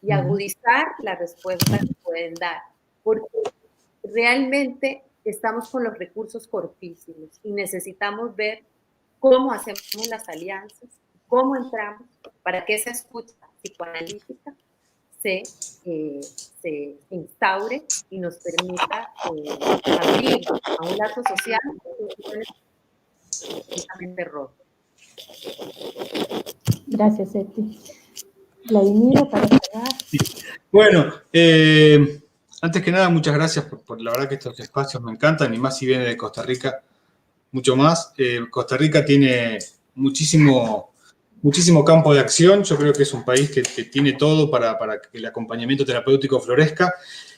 y agudizar la respuesta que pueden dar, porque realmente estamos con los recursos cortísimos y necesitamos ver cómo hacemos las alianzas, cómo entramos para que esa escucha psicoanalítica se instaure y nos permita abrir a un lazo social completamente roto. Gracias, Eti. Vladimiro, para cerrar. Bueno, antes que nada, muchas gracias por la verdad que estos espacios me encantan, y más si viene de Costa Rica, mucho más. Costa Rica tiene muchísimo campo de acción. Yo creo que es un país que tiene todo para que el acompañamiento terapéutico florezca.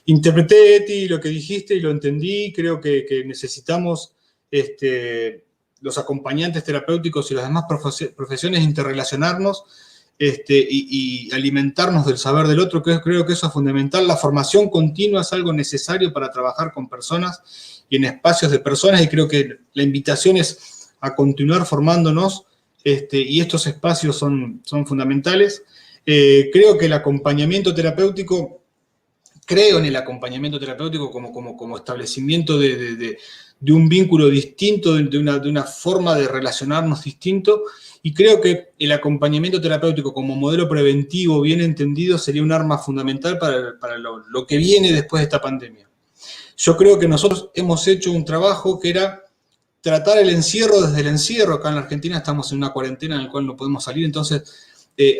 Interpreté, Eti, lo que dijiste y lo entendí. Creo que necesitamos los acompañantes terapéuticos y las demás profesiones interrelacionarnos y alimentarnos del saber del otro, que creo que eso es fundamental. La formación continua es algo necesario para trabajar con personas y en espacios de personas, y creo que la invitación es a continuar formándonos, y estos espacios son fundamentales. Creo que el acompañamiento terapéutico, creo en el acompañamiento terapéutico como establecimiento de un vínculo distinto, de una forma de relacionarnos distinto, y creo que el acompañamiento terapéutico como modelo preventivo bien entendido sería un arma fundamental para lo que viene después de esta pandemia. Yo creo que nosotros hemos hecho un trabajo que era tratar el encierro desde el encierro. Acá en la Argentina estamos en una cuarentena en la cual no podemos salir, entonces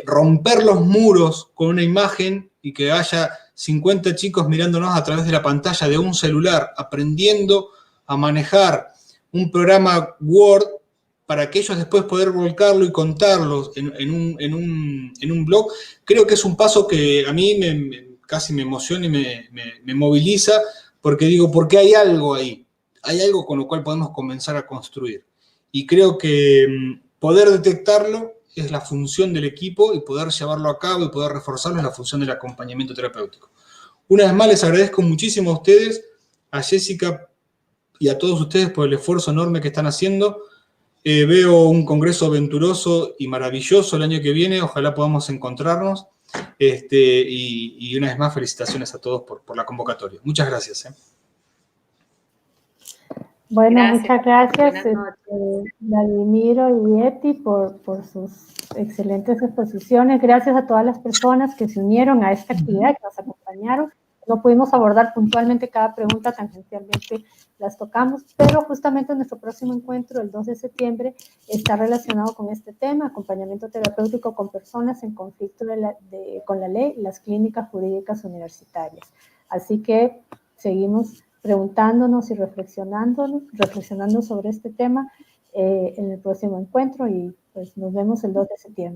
romper los muros con una imagen y que haya 50 chicos mirándonos a través de la pantalla de un celular, aprendiendo a manejar un programa Word para que ellos después poder volcarlo y contarlo en un blog. Creo que es un paso que a mí casi me emociona y me moviliza, porque digo, porque hay algo ahí, hay algo con lo cual podemos comenzar a construir. Y creo que poder detectarlo es la función del equipo, y poder llevarlo a cabo y poder reforzarlo es la función del acompañamiento terapéutico. Una vez más les agradezco muchísimo a ustedes, a Jessica y a todos ustedes por el esfuerzo enorme que están haciendo. Veo un congreso aventuroso y maravilloso el año que viene, ojalá podamos encontrarnos, y una vez más felicitaciones a todos por la convocatoria. Muchas gracias. Bueno, Gracias. muchas gracias, Vladimiro y Eti, por sus excelentes exposiciones. Gracias a todas las personas que se unieron a esta actividad, que nos acompañaron. No pudimos abordar puntualmente cada pregunta, tangencialmente las tocamos, pero justamente nuestro próximo encuentro, el 2 de septiembre, está relacionado con este tema: acompañamiento terapéutico con personas en conflicto con la ley, las clínicas jurídicas universitarias. Así que seguimos preguntándonos y reflexionando sobre este tema en el próximo encuentro y pues nos vemos el 2 de septiembre.